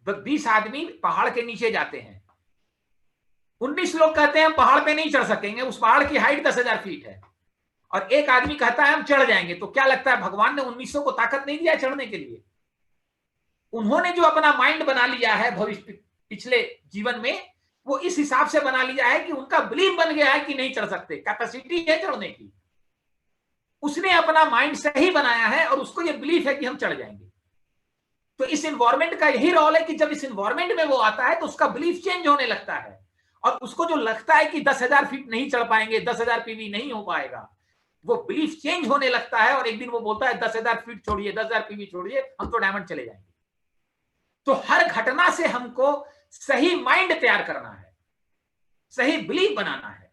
20 आदमी पहाड़ के नीचे जाते हैं, 19 लोग कहते हैं हम पहाड़ पे नहीं चढ़ सकेंगे, उस पहाड़ की हाइट 10,000 फीट है, और एक आदमी कहता है हम चढ़ जाएंगे। तो क्या लगता है भगवान ने 19 को ताकत नहीं दिया चढ़ने के लिए? उन्होंने जो अपना माइंड बना लिया है भविष्य पिछले जीवन में, वो इस हिसाब से बना लिया है कि उनका बिलीव बन गया है कि नहीं चढ़ सकते, कैपेसिटी है चढ़ने की। उसने अपना माइंड सही बनाया है और उसको ये बिलीफ है कि हम चढ़ जाएंगे। तो इस एनवायरमेंट का यही रोल है कि जब इस एनवायरमेंट में वो आता है तो उसका बिलीफ चेंज होने लगता है और उसको जो लगता है कि 10,000 फीट नहीं चढ़ पाएंगे, 10,000 पीवी नहीं हो पाएगा, वो बिलीफ चेंज होने लगता है और एक दिन वो बोलता है 10,000 फीट छोड़िए, 10,000 पीवी छोड़िए, हम तो डायमंड चले जाएंगे। तो हर घटना से हमको सही माइंड तैयार करना है, सही बिलीफ बनाना है।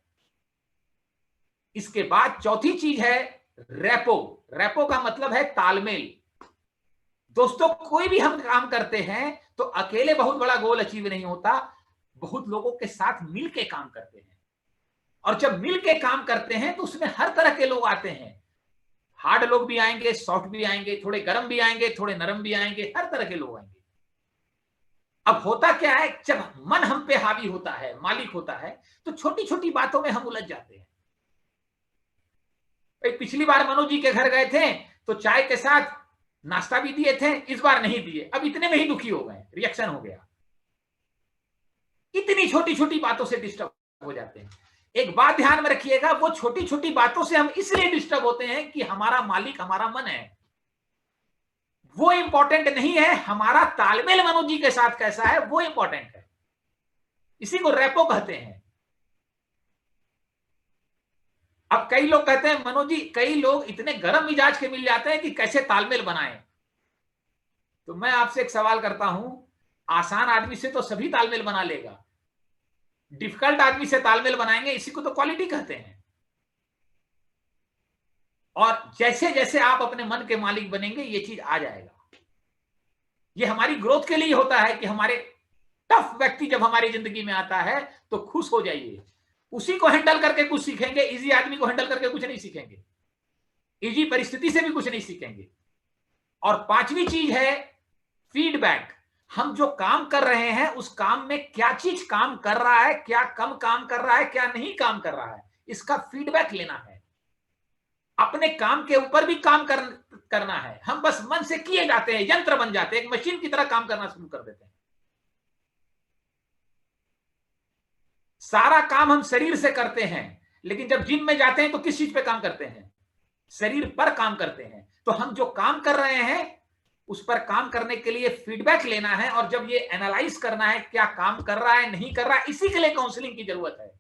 इसके बाद चौथी चीज है रेपो। रेपो का मतलब है तालमेल। दोस्तों, कोई भी हम काम करते हैं तो अकेले बहुत बड़ा गोल अचीव नहीं होता, बहुत लोगों के साथ मिलके काम करते हैं। और जब मिलके काम करते हैं तो उसमें हर तरह के लोग आते हैं। हार्ड लोग भी आएंगे, सॉफ्ट भी आएंगे, थोड़े गर्म भी आएंगे, थोड़े नरम भी आएंगे, हर तरह के लोग आएंगे। अब होता क्या है, जब मन हम पे हावी होता है, मालिक होता है, तो छोटी छोटी बातों में हम उलझ जाते हैं। पिछली बार मनोज जी के घर गए थे तो चाय के साथ नाश्ता भी दिए थे, इस बार नहीं दिए, अब इतने में ही दुखी हो गए, रिएक्शन हो गया। इतनी छोटी छोटी बातों से डिस्टर्ब हो जाते हैं। एक बात ध्यान में रखिएगा, वो छोटी छोटी बातों से हम इसलिए डिस्टर्ब होते हैं कि हमारा मालिक हमारा मन है, वो इंपॉर्टेंट नहीं है। हमारा तालमेल मनोज जी के साथ कैसा है वो इंपॉर्टेंट है। इसी को रेपो कहते हैं। अब कई लोग कहते हैं मनोज जी, कई लोग इतने गर्म मिजाज के मिल जाते हैं कि कैसे तालमेल बनाएं। तो मैं आपसे एक सवाल करता हूं, आसान आदमी से तो सभी तालमेल बना लेगा, डिफिकल्ट आदमी से तालमेल बनाएंगे, इसी को तो क्वालिटी कहते हैं। और जैसे जैसे आप अपने मन के मालिक बनेंगे ये चीज आ जाएगा। ये हमारी ग्रोथ के लिए होता है कि हमारे टफ व्यक्ति जब हमारी जिंदगी में आता है तो खुश हो जाइए, उसी को हैंडल करके कुछ सीखेंगे। इजी आदमी को हैंडल करके कुछ नहीं सीखेंगे। इजी परिस्थिति से भी कुछ नहीं सीखेंगे। और पांचवी चीज है फीडबैक। हम जो काम कर रहे हैं उस काम में क्या चीज काम कर रहा है, क्या कम काम कर रहा है, क्या नहीं काम कर रहा है, इसका फीडबैक लेना है। अपने काम के ऊपर भी काम करना है। हम बस मन से किए जाते हैं, यंत्र बन जाते हैं, एक मशीन की तरह काम करना शुरू कर देते हैं। सारा काम हम शरीर से करते हैं, लेकिन जब जिम में जाते हैं तो किस चीज पे काम करते हैं? शरीर पर काम करते हैं। तो हम जो काम कर रहे हैं उस पर काम करने के लिए फीडबैक लेना है, और जब ये एनालाइज करना है क्या काम कर रहा है, नहीं कर रहा है, इसी के लिए काउंसलिंग की जरूरत है,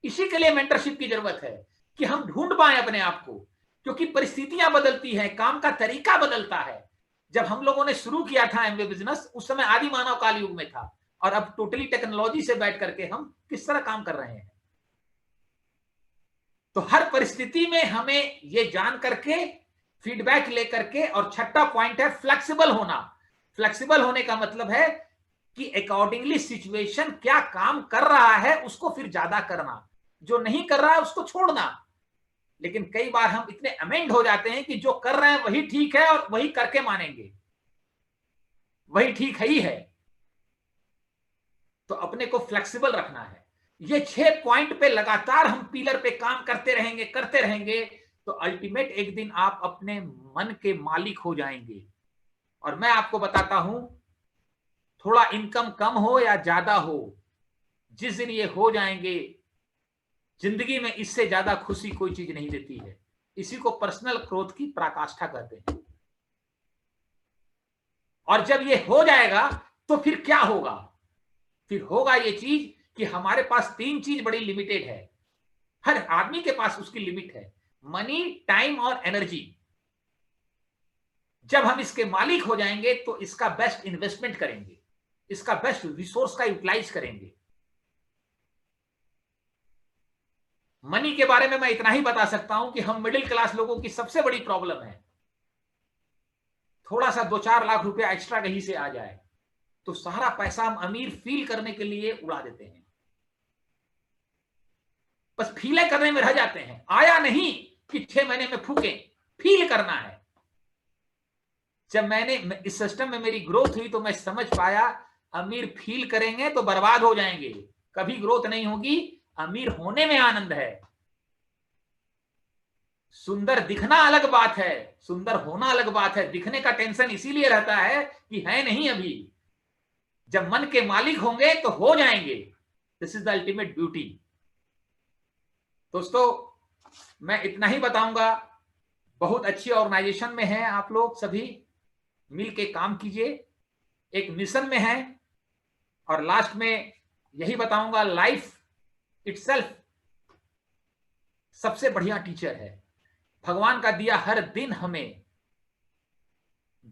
इसी के लिए मेंटरशिप की जरूरत है कि हम ढूंढ पाए अपने आप को। क्योंकि परिस्थितियां बदलती हैं, काम का तरीका बदलता है। जब हम लोगों ने शुरू किया था एमवे बिजनेस, उस समय आदि मानव काल युग में था, और अब टोटली टेक्नोलॉजी से बैठ करके हम किस तरह काम कर रहे हैं। तो हर परिस्थिति में हमें ये जान करके, फीडबैक लेकर के, और छठा पॉइंट है फ्लेक्सिबल होना। फ्लेक्सिबल होने का मतलब है कि अकॉर्डिंगली सिचुएशन क्या काम कर रहा है उसको फिर ज्यादा करना, जो नहीं कर रहा है उसको छोड़ना। लेकिन कई बार हम इतने अमेंड हो जाते हैं कि जो कर रहे हैं वही ठीक है और वही करके मानेंगे, वही ठीक ही है। तो अपने को फ्लेक्सिबल रखना है। ये 6 पॉइंट पे लगातार हम पिलर पे काम करते रहेंगे तो अल्टीमेट एक दिन आप अपने मन के मालिक हो जाएंगे। और मैं आपको बताता हूं, थोड़ा इनकम कम हो या ज्यादा हो, जिस दिन ये हो जाएंगे, जिंदगी में इससे ज्यादा खुशी कोई चीज नहीं देती है। इसी को पर्सनल ग्रोथ की पराकाष्ठा कहते हैं। और जब ये हो जाएगा तो फिर क्या होगा? फिर होगा ये चीज कि हमारे पास 3 चीज बड़ी लिमिटेड है। हर आदमी के पास उसकी लिमिट है, मनी, टाइम और एनर्जी। जब हम इसके मालिक हो जाएंगे तो इसका बेस्ट इन्वेस्टमेंट करेंगे, इसका बेस्ट रिसोर्स का यूटिलाइज करेंगे। मनी के बारे में मैं इतना ही बता सकता हूं कि हम मिडिल क्लास लोगों की सबसे बड़ी प्रॉब्लम है, थोड़ा सा 2-4 लाख रुपया एक्स्ट्रा कहीं से आ जाए तो सारा पैसा हम अमीर फील करने के लिए उड़ा देते हैं, बस फील करने में रह जाते हैं। आया नहीं कि 6 महीने में फूके, फील करना है। जब मैंने इस सिस्टम में मेरी ग्रोथ हुई तो मैं समझ पाया, अमीर फील करेंगे तो बर्बाद हो जाएंगे, कभी ग्रोथ नहीं होगी। अमीर होने में आनंद है। सुंदर दिखना अलग बात है, सुंदर होना अलग बात है। दिखने का टेंशन इसीलिए रहता है कि है नहीं अभी। जब मन के मालिक होंगे तो हो जाएंगे। This is the ultimate beauty. दोस्तों, मैं इतना ही बताऊंगा। बहुत अच्छी ऑर्गेनाइजेशन में हैं आप लोग सभी, मिल के काम कीजिए, एक मिशन में है। और लास्ट में यही बताऊंगा, लाइफ इटसेल्फ सबसे बढ़िया टीचर है। भगवान का दिया हर दिन हमें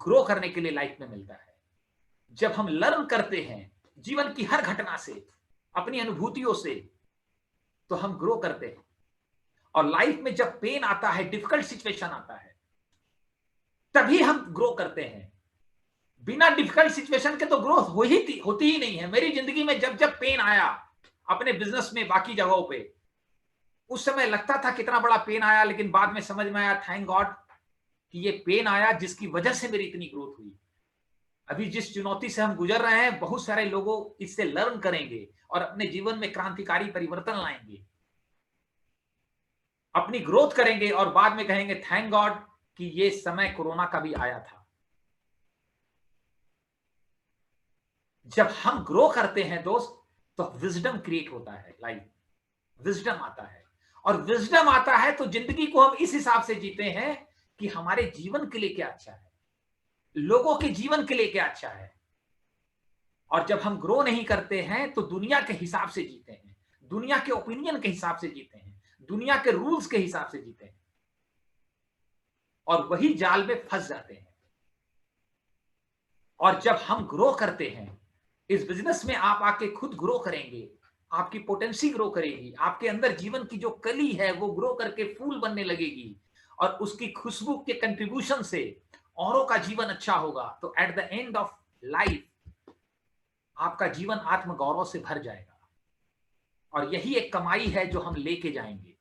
ग्रो करने के लिए लाइफ में मिलता है। जब हम लर्न करते हैं जीवन की हर घटना से, अपनी अनुभूतियों से, तो हम ग्रो करते हैं। और लाइफ में जब पेन आता है, डिफिकल्ट सिचुएशन आता है, तभी हम ग्रो करते हैं। बिना डिफिकल्ट सिचुएशन के तो ग्रोथ होती ही नहीं है। मेरी जिंदगी में जब जब पेन आया, अपने बिजनेस में, बाकी जगहों पे, उस समय लगता था कितना बड़ा पेन आया, लेकिन बाद में समझ में आया, थैंक गॉड कि ये पेन आया जिसकी वजह से मेरी इतनी ग्रोथ हुई। अभी जिस चुनौती से हम गुजर रहे हैं, बहुत सारे लोगों इससे लर्न करेंगे और अपने जीवन में क्रांतिकारी परिवर्तन लाएंगे, अपनी ग्रोथ करेंगे और बाद में कहेंगे थैंक गॉड कि ये समय कोरोना का भी आया था। जब हम ग्रो करते हैं दोस्त, तो विजडम क्रिएट होता है, लाइफ विजडम आता है। और विजडम आता है तो जिंदगी को हम इस हिसाब से जीते हैं कि हमारे जीवन के लिए क्या अच्छा है, लोगों के जीवन के लिए क्या अच्छा है। और जब हम ग्रो नहीं करते हैं तो दुनिया के हिसाब से जीते हैं, दुनिया के ओपिनियन के हिसाब से जीते हैं, दुनिया के रूल्स के हिसाब से जीते हैं, और वही जाल में फंस जाते हैं। और जब हम ग्रो करते हैं इस बिजनेस में, आप आके खुद ग्रो करेंगे, आपकी पोटेंसी ग्रो करेगी, आपके अंदर जीवन की जो कली है वो ग्रो करके फूल बनने लगेगी, और उसकी खुशबू के कंट्रीब्यूशन से औरों का जीवन अच्छा होगा। तो at the end of life आपका जीवन आत्मगौरव से भर जाएगा। और यही एक कमाई है जो हम लेके जाएंगे।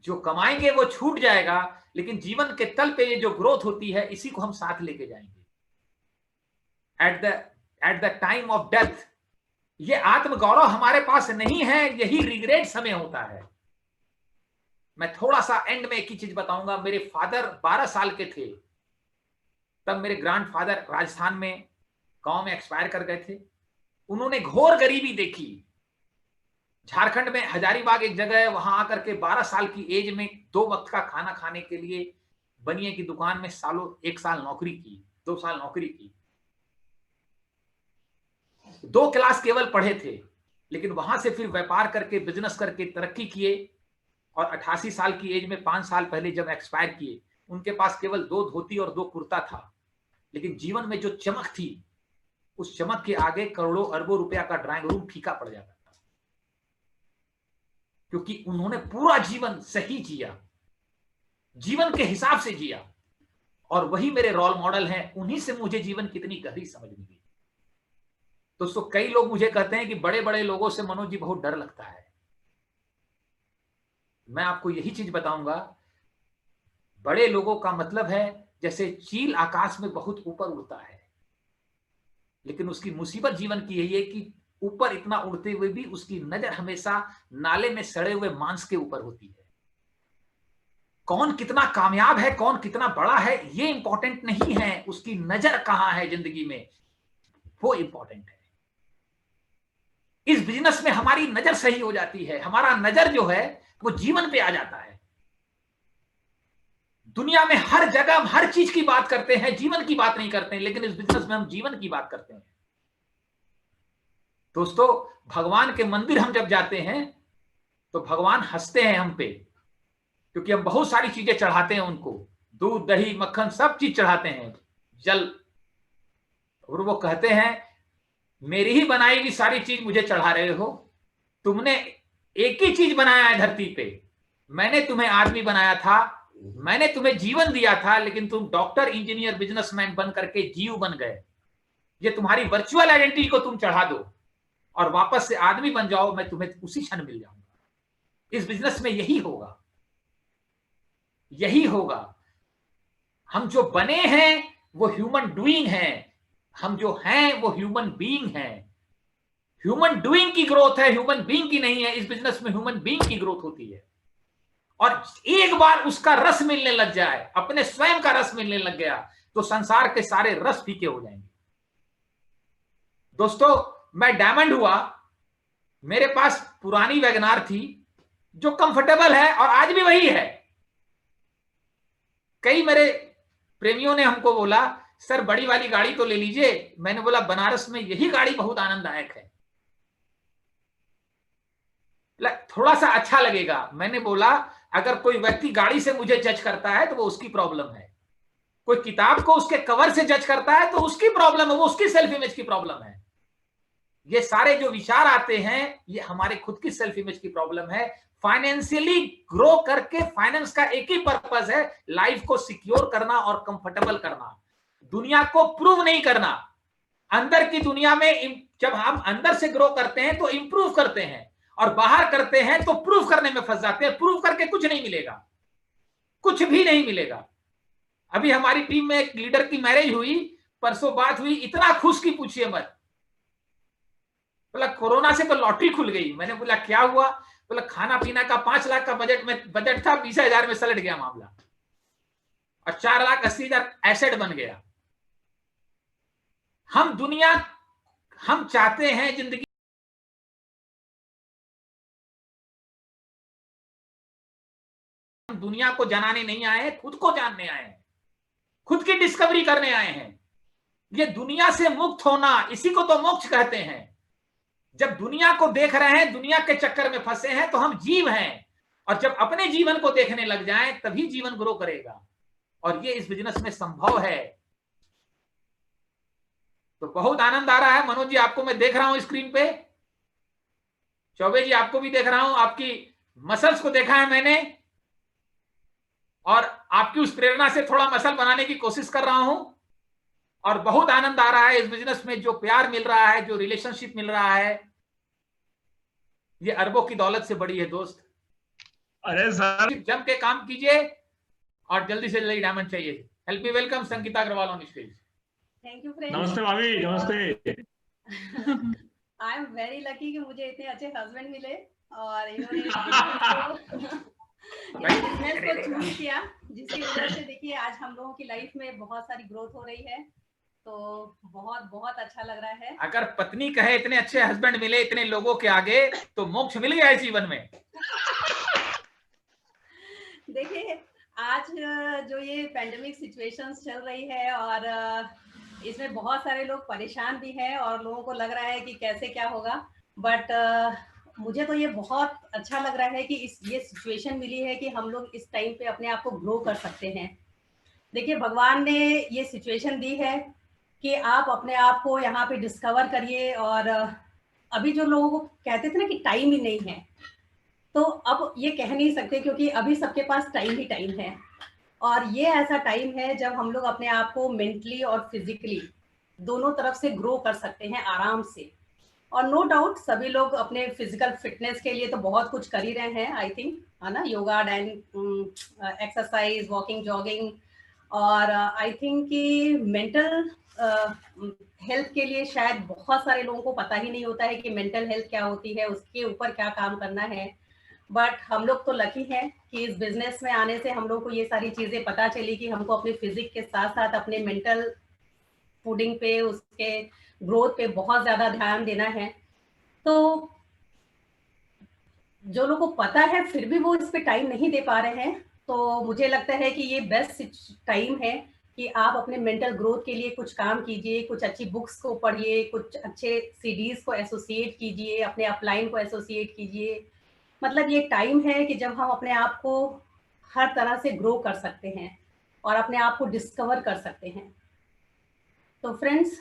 जो कमाएंगे वो छूट जाएगा, लेकिन जीवन के तल पे ये जो ग्रोथ होती है इसी को हम साथ लेके जाएंगे। At the time of death ये आत्मगौरव हमारे पास नहीं है, यही रिग्रेट हमें होता है। मैं थोड़ा सा एंड में एक ही चीज बताऊंगा। मेरे फादर 12 साल के थे तब मेरे ग्रैंडफादर राजस्थान में गांव में एक्सपायर कर गए थे। उन्होंने घोर गरीबी देखी। झारखंड में हजारीबाग एक जगह है, वहां आकर के 12 साल की एज में 2 वक्त का खाना खाने के लिए बनिए की दुकान में 1 साल नौकरी की, 2 साल नौकरी की। 2 क्लास केवल पढ़े थे, लेकिन वहां से फिर व्यापार करके बिजनेस करके तरक्की किए। और 88 साल की एज में 5 साल पहले जब एक्सपायर किए, उनके पास केवल 2 धोती और 2 कुर्ता था, लेकिन जीवन में जो चमक थी उस चमक के आगे करोड़ों अरबों रुपया का ड्राइंग रूम फीका पड़ जाता था, क्योंकि उन्होंने पूरा जीवन सही जिया, जीवन के हिसाब से जिया। और वही मेरे रोल मॉडल हैं, उन्हीं से मुझे जीवन कितनी गहरी समझ मिली। दोस्तों कई लोग मुझे कहते हैं कि बड़े बड़े लोगों से मनोज जी बहुत डर लगता है। मैं आपको यही चीज बताऊंगा, बड़े लोगों का मतलब है जैसे चील आकाश में बहुत ऊपर उड़ता है, लेकिन उसकी मुसीबत जीवन की यही है कि ऊपर इतना उड़ते हुए भी उसकी नजर हमेशा नाले में सड़े हुए मांस के ऊपर होती है। कौन कितना कामयाब है, कौन कितना बड़ा है, ये इंपॉर्टेंट नहीं है, उसकी नजर कहां है जिंदगी में, वो इंपॉर्टेंट है। इस बिजनेस में हमारी नजर सही हो जाती है, हमारा नजर जो है वो जीवन पे आ जाता है। दुनिया में हर जगह हम हर चीज की बात करते हैं, जीवन की बात नहीं करते हैं, लेकिन इस बिजनेस में हम जीवन की बात करते हैं। दोस्तों भगवान के मंदिर हम जब जाते हैं तो भगवान हंसते हैं हम पे, क्योंकि हम बहुत सारी चीजें चढ़ाते हैं उनको, दूध दही मक्खन सब चीज चढ़ाते हैं, जल, और वो कहते हैं मेरी ही बनाई हुई सारी चीज मुझे चढ़ा रहे हो। तुमने एक ही चीज बनाया है धरती पे, मैंने तुम्हें आदमी बनाया था, मैंने तुम्हें जीवन दिया था, लेकिन तुम डॉक्टर इंजीनियर बिजनेसमैन बन करके जीव बन गए। ये तुम्हारी वर्चुअल आइडेंटिटी को तुम चढ़ा दो और वापस से आदमी बन जाओ, मैं तुम्हें उसी क्षण मिल जाऊंगा। इस बिजनेस में यही होगा, यही होगा। हम जो बने हैं वो ह्यूमन डूइंग है, हम जो हैं वो ह्यूमन बीइंग है। ह्यूमन डूइंग की ग्रोथ है, ह्यूमन बीइंग की नहीं है। इस बिजनेस में ह्यूमन बीइंग की ग्रोथ होती है, और एक बार उसका रस मिलने लग जाए, अपने स्वयं का रस मिलने लग गया, तो संसार के सारे रस फीके हो जाएंगे। दोस्तों मैं डायमंड हुआ, मेरे पास पुरानी वैगनार थी जो कंफर्टेबल है और आज भी वही है। कई मेरे प्रेमियों ने हमको बोला सर बड़ी वाली गाड़ी तो ले लीजिए। मैंने बोला बनारस में यही गाड़ी बहुत आनंददायक है, थोड़ा सा अच्छा लगेगा। मैंने बोला अगर कोई व्यक्ति गाड़ी से मुझे जज करता है तो वो उसकी प्रॉब्लम है, कोई किताब को उसके कवर से जज करता है तो उसकी प्रॉब्लम है, वो उसकी सेल्फ इमेज की प्रॉब्लम है। ये सारे जो विचार आते हैं ये हमारे खुद की सेल्फ इमेज की प्रॉब्लम है। फाइनेंशियली ग्रो करके फाइनेंस का एक ही पर्पस है, लाइफ को सिक्योर करना और कंफर्टेबल करना, दुनिया को प्रूव नहीं करना। अंदर की दुनिया में जब हम अंदर से ग्रो करते हैं तो इंप्रूव करते हैं, और बाहर करते हैं तो प्रूव करने में फंस जाते हैं। प्रूव करके कुछ नहीं मिलेगा, कुछ भी नहीं मिलेगा। अभी हमारी टीम में एक लीडर की मैरिज हुई, परसों बात हुई, इतना खुश की पूछिए मत। बोला कोरोना से तो लॉटरी खुल गई। मैंने बोला क्या हुआ? बोला खाना पीना का 5 लाख का बजट था, 20,000 में सलट गया मामला, और 4,80,000 एसेट बन गया। हम चाहते हैं जिंदगी दुनिया को जनाने नहीं आए हैं, खुद को जानने आए हैं, खुद की डिस्कवरी करने आए हैं। ये दुनिया से मुक्त होना, इसी को तो मोक्ष कहते हैं। जब दुनिया को देख रहे हैं, दुनिया के चक्कर में फंसे हैं, तो हम जीव हैं, और जब अपने जीवन को देखने लग जाएं तभी जीवन ग्रो करेगा, और ये इस बिजनेस में संभव है। तो बहुत आनंद आ रहा है। मनोज जी आपको मैं देख रहा हूं स्क्रीन पे, चौबे जी आपको भी देख रहा हूं, आपकी मसल्स को देखा है मैंने, और आपकी उस प्रेरणा से थोड़ा मसल बनाने की कोशिश कर रहा हूं, और बहुत आनंद आ रहा है इस बिजनेस में। जो प्यार मिल रहा है, जो रिलेशनशिप मिल रहा है, ये अरबों की दौलत से बड़ी है दोस्त। अरे सर जम के काम कीजिए और जल्दी से जल्दी डायमंड चाहिए। Help me welcome Sangeeta Agarwal on stage. Thank you friends. नमस्ते भाभी, नमस्ते। आई एम वेरी लकी कि मुझे इतने अच्छे हस्बैंड मिले और इन्होंने इस बिजनेस को चूज किया, जिसकी वजह से देखिए आज हम लोगों की लाइफ में बहुत सारी ग्रोथ हो रही है, तो बहुत बहुत अच्छा लग रहा है। अगर पत्नी कहे इतने अच्छे हस्बैंड मिले इतने लोगों के आगे, तो मोक्ष मिल गया है जीवन में। देखिए आज जो ये पेंडेमिक सिचुएशंस चल रही है और इसमें बहुत सारे लोग परेशान भी हैं और लोगों को लग रहा है कि कैसे क्या होगा, बट मुझे तो ये बहुत अच्छा लग रहा है कि ये सिचुएशन मिली है कि हम लोग इस टाइम पे अपने आप को ग्रो कर सकते हैं। देखिए भगवान ने ये सिचुएशन दी है कि आप अपने आप को यहाँ पे डिस्कवर करिए, और अभी जो लोगों को कहते थे ना कि टाइम ही नहीं है, तो अब ये कह नहीं सकते क्योंकि अभी सबके पास टाइम ही टाइम है। और ये ऐसा टाइम है जब हम लोग अपने आप को मेंटली और फिजिकली दोनों तरफ से ग्रो कर सकते हैं आराम से। और नो डाउट सभी लोग अपने फिजिकल फिटनेस के लिए तो बहुत कुछ कर ही रहे हैं, आई थिंक, है ना, योगा, एक्सरसाइज, वॉकिंग, जॉगिंग, और आई थिंक कि मेंटल हेल्थ के लिए शायद बहुत सारे लोगों को पता ही नहीं होता है कि मेंटल हेल्थ क्या होती है, उसके ऊपर क्या काम करना है। बट हम लोग तो लकी हैं कि इस बिजनेस में आने से हम लोग को ये सारी चीजें पता चली कि हमको अपने फिजिक के साथ साथ अपने मेंटल फूडिंग पे, उसके ग्रोथ पे बहुत ज्यादा ध्यान देना है। तो जो लोगों को पता है फिर भी वो इस पे टाइम नहीं दे पा रहे हैं, तो मुझे लगता है कि ये बेस्ट टाइम है कि आप अपने मेंटल ग्रोथ के लिए कुछ काम कीजिए, कुछ अच्छी बुक्स को पढ़िए, कुछ अच्छे सीडीज को एसोसिएट कीजिए, अपने अपलाइन को एसोसिएट कीजिए। मतलब ये टाइम है कि जब हम अपने आप को हर तरह से ग्रो कर सकते हैं और अपने आप को डिस्कवर कर सकते हैं। तो फ्रेंड्स,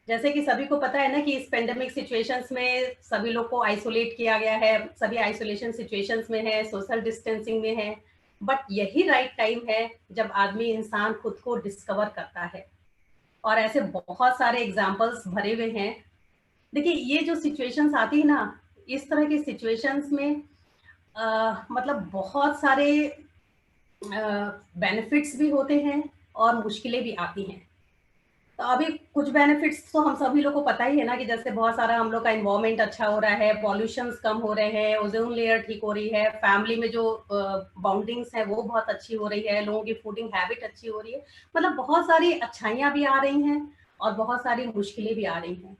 जैसे कि सभी को पता है ना कि इस पेंडेमिक सिचुएशंस में सभी लोग को आइसोलेट किया गया है, सभी आइसोलेशन सिचुएशंस में है, सोशल डिस्टेंसिंग में है, बट यही राइट टाइम है जब आदमी, इंसान खुद को डिस्कवर करता है। और ऐसे बहुत सारे एग्जाम्पल्स भरे हुए हैं। देखिए ये जो सिचुएशंस आती है ना, इस तरह की सिचुएशंस में मतलब बहुत सारे बेनिफिट्स भी होते हैं और मुश्किलें भी आती हैं। तो अभी कुछ बेनिफिट्स तो हम सभी लोग को पता ही है ना, कि जैसे बहुत सारा हम लोग का इन्वायरमेंट अच्छा हो रहा है, पॉल्यूशंस कम हो रहे हैं, ओजोन लेयर ठीक हो रही है, फैमिली में जो बाउंडिंग्स है वो बहुत अच्छी हो रही है, लोगों की फूडिंग हैबिट अच्छी हो रही है। मतलब बहुत सारी अच्छाइयाँ भी आ रही हैं और बहुत सारी मुश्किलें भी आ रही हैं।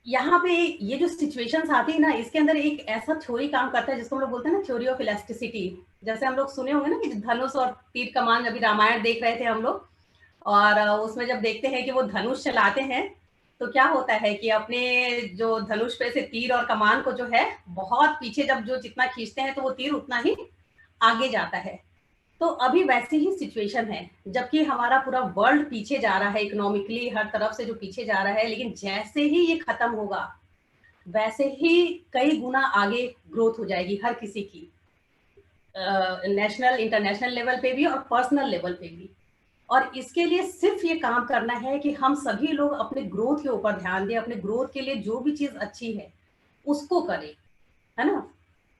यहाँ पे ये जो सिचुएशंस आती है ना, इसके अंदर एक ऐसा थ्योरी काम करता है जिसको हम लोग बोलते हैं ना, थ्योरी ऑफ इलास्टिसिटी। जैसे हम लोग सुने होंगे ना कि धनुष और तीर कमान, अभी रामायण देख रहे थे हम लोग, और उसमें जब देखते हैं कि वो धनुष चलाते हैं तो क्या होता है कि अपने जो धनुष पे से तीर और कमान को जो है बहुत पीछे, जब जो जितना खींचते हैं तो वो तीर उतना ही आगे जाता है। तो अभी वैसी ही सिचुएशन है, जबकि हमारा पूरा वर्ल्ड पीछे जा रहा है, इकोनॉमिकली हर तरफ से जो पीछे जा रहा है, लेकिन जैसे ही ये खत्म होगा वैसे ही कई गुना आगे ग्रोथ हो जाएगी हर किसी की, नेशनल, इंटरनेशनल लेवल पे भी और पर्सनल लेवल पे भी। और इसके लिए सिर्फ ये काम करना है कि हम सभी लोग अपने ग्रोथ के ऊपर ध्यान दें, अपने ग्रोथ के लिए जो भी चीज अच्छी है उसको करें, है ना,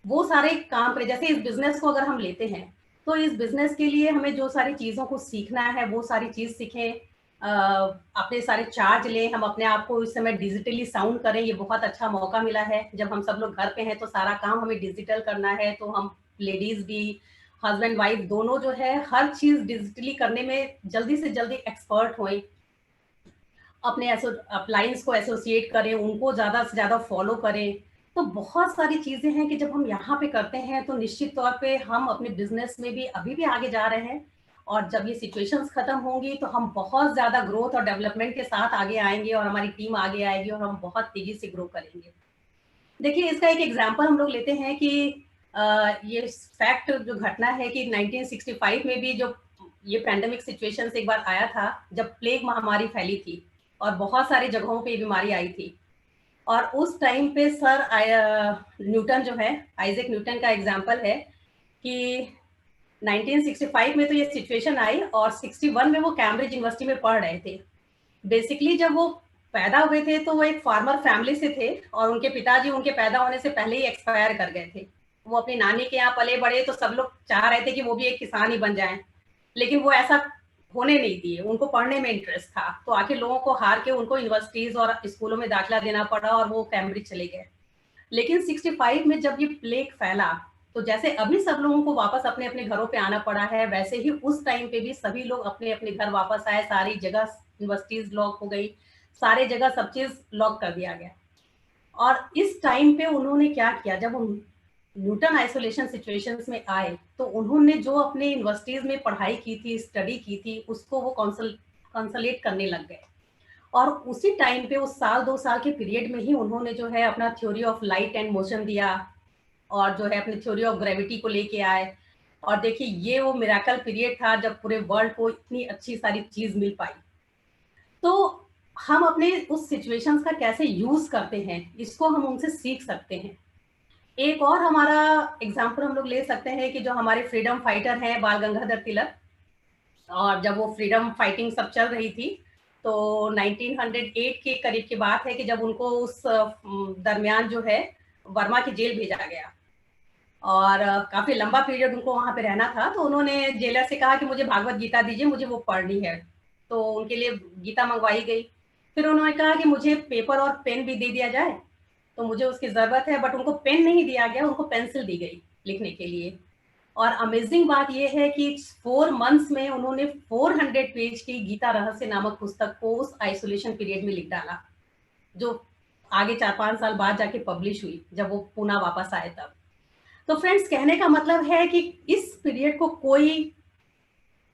वो सारे काम करें। जैसे इस बिजनेस को अगर हम लेते हैं तो इस बिजनेस के लिए हमें जो सारी चीजों को सीखना है वो सारी चीज सीखें, अपने सारे चार्ज लें, हम अपने आप को इस समय डिजिटली साउंड करें। ये बहुत अच्छा मौका मिला है, जब हम सब लोग घर पे हैं तो सारा काम हमें डिजिटल करना है, तो हम लेडीज भी, हस्बैंड वाइफ दोनों जो है, हर चीज डिजिटली करने में जल्दी से जल्दी एक्सपर्ट हों, अपने अपलाइंस को एसोसिएट करें, उनको ज्यादा से ज्यादा फॉलो करें। तो बहुत सारी चीजें हैं कि जब हम यहाँ पे करते हैं तो निश्चित तौर पे हम अपने बिजनेस में भी अभी भी आगे जा रहे हैं, और जब ये सिचुएशंस खत्म होंगी तो हम बहुत ज्यादा ग्रोथ और डेवलपमेंट के साथ आगे आएंगे और हमारी टीम आगे आएगी और हम बहुत तेजी से ग्रो करेंगे। देखिए इसका एक एग्जाम्पल हम लोग लेते हैं कि ये फैक्ट जो घटना है कि 1965 में भी जो ये पैंडेमिक सिचुएशन से एक बार आया था, जब प्लेग महामारी फैली थी और बहुत सारी जगहों पे बीमारी आई थी, और उस टाइम पे सर न्यूटन जो है, आइजैक न्यूटन का एग्जाम्पल है कि 1965 में तो ये सिचुएशन आई और 61 में वो कैम्ब्रिज यूनिवर्सिटी में पढ़ रहे थे। बेसिकली जब वो पैदा हुए थे तो वो एक फार्मर फैमिली से थे और उनके पिताजी उनके पैदा होने से पहले ही एक्सपायर कर गए थे। वो अपनी नानी के यहाँ पले बड़े, तो सब लोग चाह रहे थे कि वो भी एक किसान ही बन जाएं, लेकिन वो ऐसा होने नहीं दिए। उनको पढ़ने में इंटरेस्ट था, तो आखिर लोगों को हार के उनको यूनिवर्सिटीज और स्कूलों में दाखिला देना पड़ा और वो कैम्ब्रिज चले गए। लेकिन 65 में जब ये प्लेग फैला, तो जैसे अभी सब लोगों को वापस अपने अपने घरों पे आना पड़ा है, वैसे ही उस टाइम पे भी सभी लोग अपने अपने घर वापस आए। सारी जगह यूनिवर्सिटीज लॉक हो गई, सारे जगह सब चीज लॉक कर दिया गया। और इस टाइम पे उन्होंने क्या किया, जब न्यूटन आइसोलेशन सिचुएशंस में आए, तो उन्होंने जो अपने यूनिवर्सिटीज में पढ़ाई की थी, स्टडी की थी, उसको वो कंसलेट करने लग गए। और उसी टाइम पे उस साल 2 साल के पीरियड में ही उन्होंने जो है अपना theory of light and motion दिया, और जो है अपनी थ्योरी ऑफ ग्रेविटी को लेके आए। और देखिए ये वो मिरेकल पीरियड था जब पूरे वर्ल्ड को इतनी अच्छी सारी चीज मिल पाई। तो हम अपने उस सिचुएशंस का कैसे यूज करते हैं, इसको हम उनसे सीख सकते हैं। एक और हमारा एग्जाम्पल हम लोग ले सकते हैं कि जो हमारे फ्रीडम फाइटर हैं बाल गंगाधर तिलक, और जब वो फ्रीडम फाइटिंग सब चल रही थी, तो 1908 के करीब की बात है कि जब उनको उस दरमियान जो है वर्मा की जेल भेजा गया, और काफी लंबा पीरियड उनको वहां पे रहना था। तो उन्होंने जेलर से कहा कि मुझे भागवत गीता दीजिए, मुझे वो पढ़नी है। तो उनके लिए गीता मंगवाई गई। फिर उन्होंने कहा कि मुझे पेपर और पेन भी दे दिया जाए, तो मुझे उसकी जरूरत है। बट उनको पेन नहीं दिया गया, उनको पेंसिल दी गई लिखने के लिए। और अमेजिंग बात यह है कि 4 मंथ्स में उन्होंने 400 पेज की गीता रहस्य नामक पुस्तक को उस आइसोलेशन पीरियड में लिख डाला, जो आगे 4-5 साल बाद जाके पब्लिश हुई, जब वो पुणे वापस आए तब। तो फ्रेंड्स, कहने का मतलब है कि इस पीरियड को कोई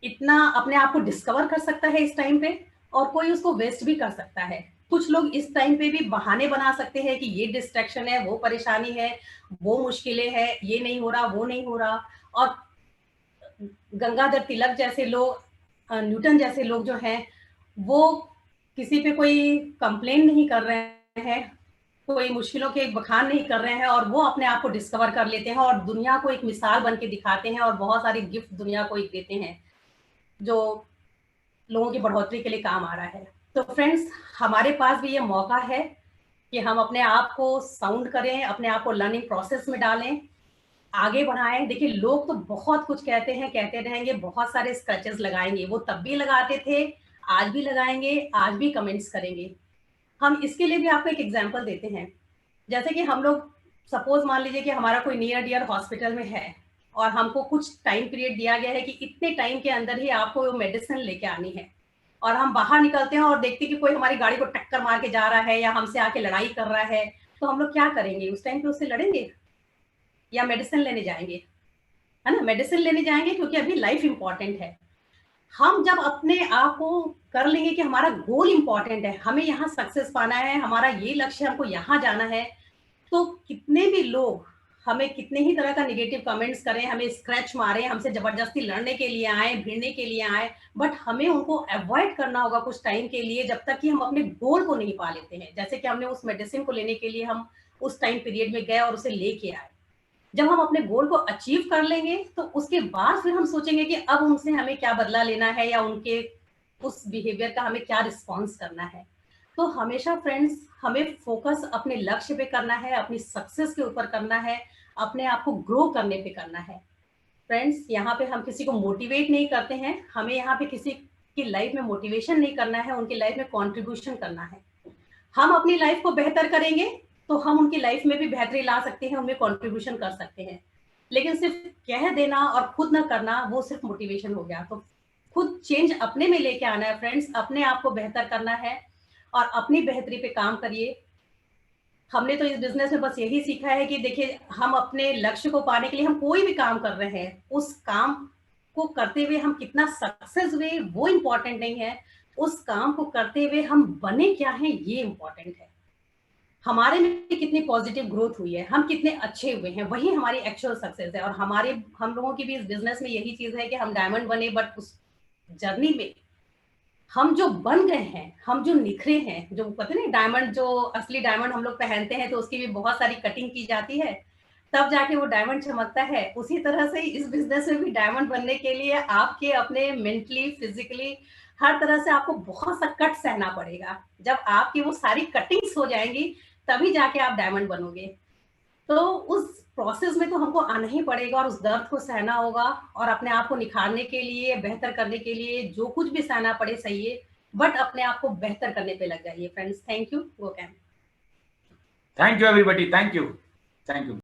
इतना अपने आप को डिस्कवर कर सकता है इस टाइम पे, और कोई उसको वेस्ट भी कर सकता है। कुछ लोग इस टाइम पे भी बहाने बना सकते हैं कि ये डिस्ट्रैक्शन है, वो परेशानी है, वो मुश्किलें हैं, ये नहीं हो रहा, वो नहीं हो रहा। और गंगाधर तिलक जैसे लोग, न्यूटन जैसे लोग जो हैं, वो किसी पे कोई कंप्लेन नहीं कर रहे हैं, कोई मुश्किलों के बखान नहीं कर रहे हैं, और वो अपने आप को डिस्कवर कर लेते हैं और दुनिया को एक मिसाल बन के दिखाते हैं, और बहुत सारी गिफ्ट दुनिया को एक देते हैं जो लोगों की बढ़ोतरी के लिए काम आ रहा है। तो फ्रेंड्स, हमारे पास भी ये मौका है कि हम अपने आप को साउंड करें, अपने आप को लर्निंग प्रोसेस में डालें, आगे बढ़ाएं। देखिए, लोग तो बहुत कुछ कहते हैं, कहते रहेंगे, बहुत सारे स्क्रैचेस लगाएंगे, वो तब भी लगाते थे, आज भी लगाएंगे, आज भी कमेंट्स करेंगे। हम इसके लिए भी आपको एक एग्जांपल देते हैं। जैसे कि हम लोग, सपोज मान लीजिए कि हमारा कोई नियर डियर हॉस्पिटल में है, और हमको कुछ टाइम पीरियड दिया गया है कि इतने टाइम के अंदर ही आपको वो मेडिसिन लेके आनी है, और हम बाहर निकलते हैं और देखते हैं कि कोई हमारी गाड़ी को टक्कर मार के जा रहा है या हमसे आके लड़ाई कर रहा है, तो हम लोग क्या करेंगे? उस टाइम पे उससे लड़ेंगे या मेडिसिन लेने जाएंगे? है ना, मेडिसिन लेने जाएंगे, क्योंकि अभी लाइफ इंपॉर्टेंट है। हम जब अपने आप को कर लेंगे कि हमारा गोल इंपॉर्टेंट है, हमें यहाँ सक्सेस पाना है, हमारा ये लक्ष्य, हमको यहाँ जाना है, तो कितने भी लोग हमें कितने ही तरह का निगेटिव कमेंट्स करें, हमें स्क्रैच मारे, हमसे जबरदस्ती लड़ने के लिए आए, भिड़ने के लिए आए, बट हमें उनको अवॉइड करना होगा कुछ टाइम के लिए, जब तक कि हम अपने गोल को नहीं पा लेते हैं। जैसे कि हमने उस मेडिसिन को लेने के लिए हम उस टाइम पीरियड में गए और उसे लेके आए। जब हम अपने गोल को अचीव कर लेंगे, तो उसके बाद फिर हम सोचेंगे कि अब उनसे हमें क्या बदला लेना है, या उनके उस बिहेवियर का हमें क्या रिस्पॉन्स करना है। तो हमेशा फ्रेंड्स, हमें फोकस अपने लक्ष्य पे करना है, अपनी सक्सेस के ऊपर करना है, अपने आप को ग्रो करने पे करना है। फ्रेंड्स, यहाँ पे हम किसी को मोटिवेट नहीं करते हैं, हमें यहाँ पे किसी की लाइफ में मोटिवेशन नहीं करना है, उनकी लाइफ में कॉन्ट्रीब्यूशन करना है। हम अपनी लाइफ को बेहतर करेंगे तो हम उनकी लाइफ में भी बेहतरी ला सकते हैं, उनमें कॉन्ट्रीब्यूशन कर सकते हैं। लेकिन सिर्फ कह देना और खुद ना करना, वो सिर्फ मोटिवेशन हो गया। तो खुद चेंज अपने में लेके आना है फ्रेंड्स, अपने आप को बेहतर करना है और अपनी बेहतरी पे काम करिए। हमने तो इस बिजनेस में बस यही सीखा है कि देखिए, हम अपने लक्ष्य को पाने के लिए हम कोई भी काम कर रहे हैं, उस काम को करते हुए हम कितना सक्सेस हुए वो इम्पोर्टेंट नहीं है, उस काम को करते हुए हम बने क्या हैं ये इम्पोर्टेंट है। हमारे में कितनी पॉजिटिव ग्रोथ हुई है, हम कितने अच्छे हुए हैं, वही हमारी एक्चुअल सक्सेस है। और हम लोगों की भी इस बिजनेस में यही चीज है कि हम डायमंड बने, बट उस जर्नी में हम जो बन गए हैं, हम जो निखरे हैं, जो कहते हैं डायमंड, जो असली डायमंड हम लोग पहनते हैं तो उसकी भी बहुत सारी कटिंग की जाती है, तब जाके वो डायमंड चमकता है। उसी तरह से इस बिजनेस में भी डायमंड बनने के लिए आपके अपने मेंटली, फिजिकली, हर तरह से आपको बहुत सा कट सहना पड़ेगा। जब आपकी वो सारी कटिंग्स हो जाएंगी, तभी जाके आप डायमंड बनोगे। तो उस प्रोसेस में तो हमको आना ही पड़ेगा और उस दर्द को सहना होगा और अपने आप को निखारने के लिए, बेहतर करने के लिए जो कुछ भी सहना पड़े सहिए, बट अपने आप को बेहतर करने पे लग जाइए friends. Thank you. Go can. Thank you everybody, thank you.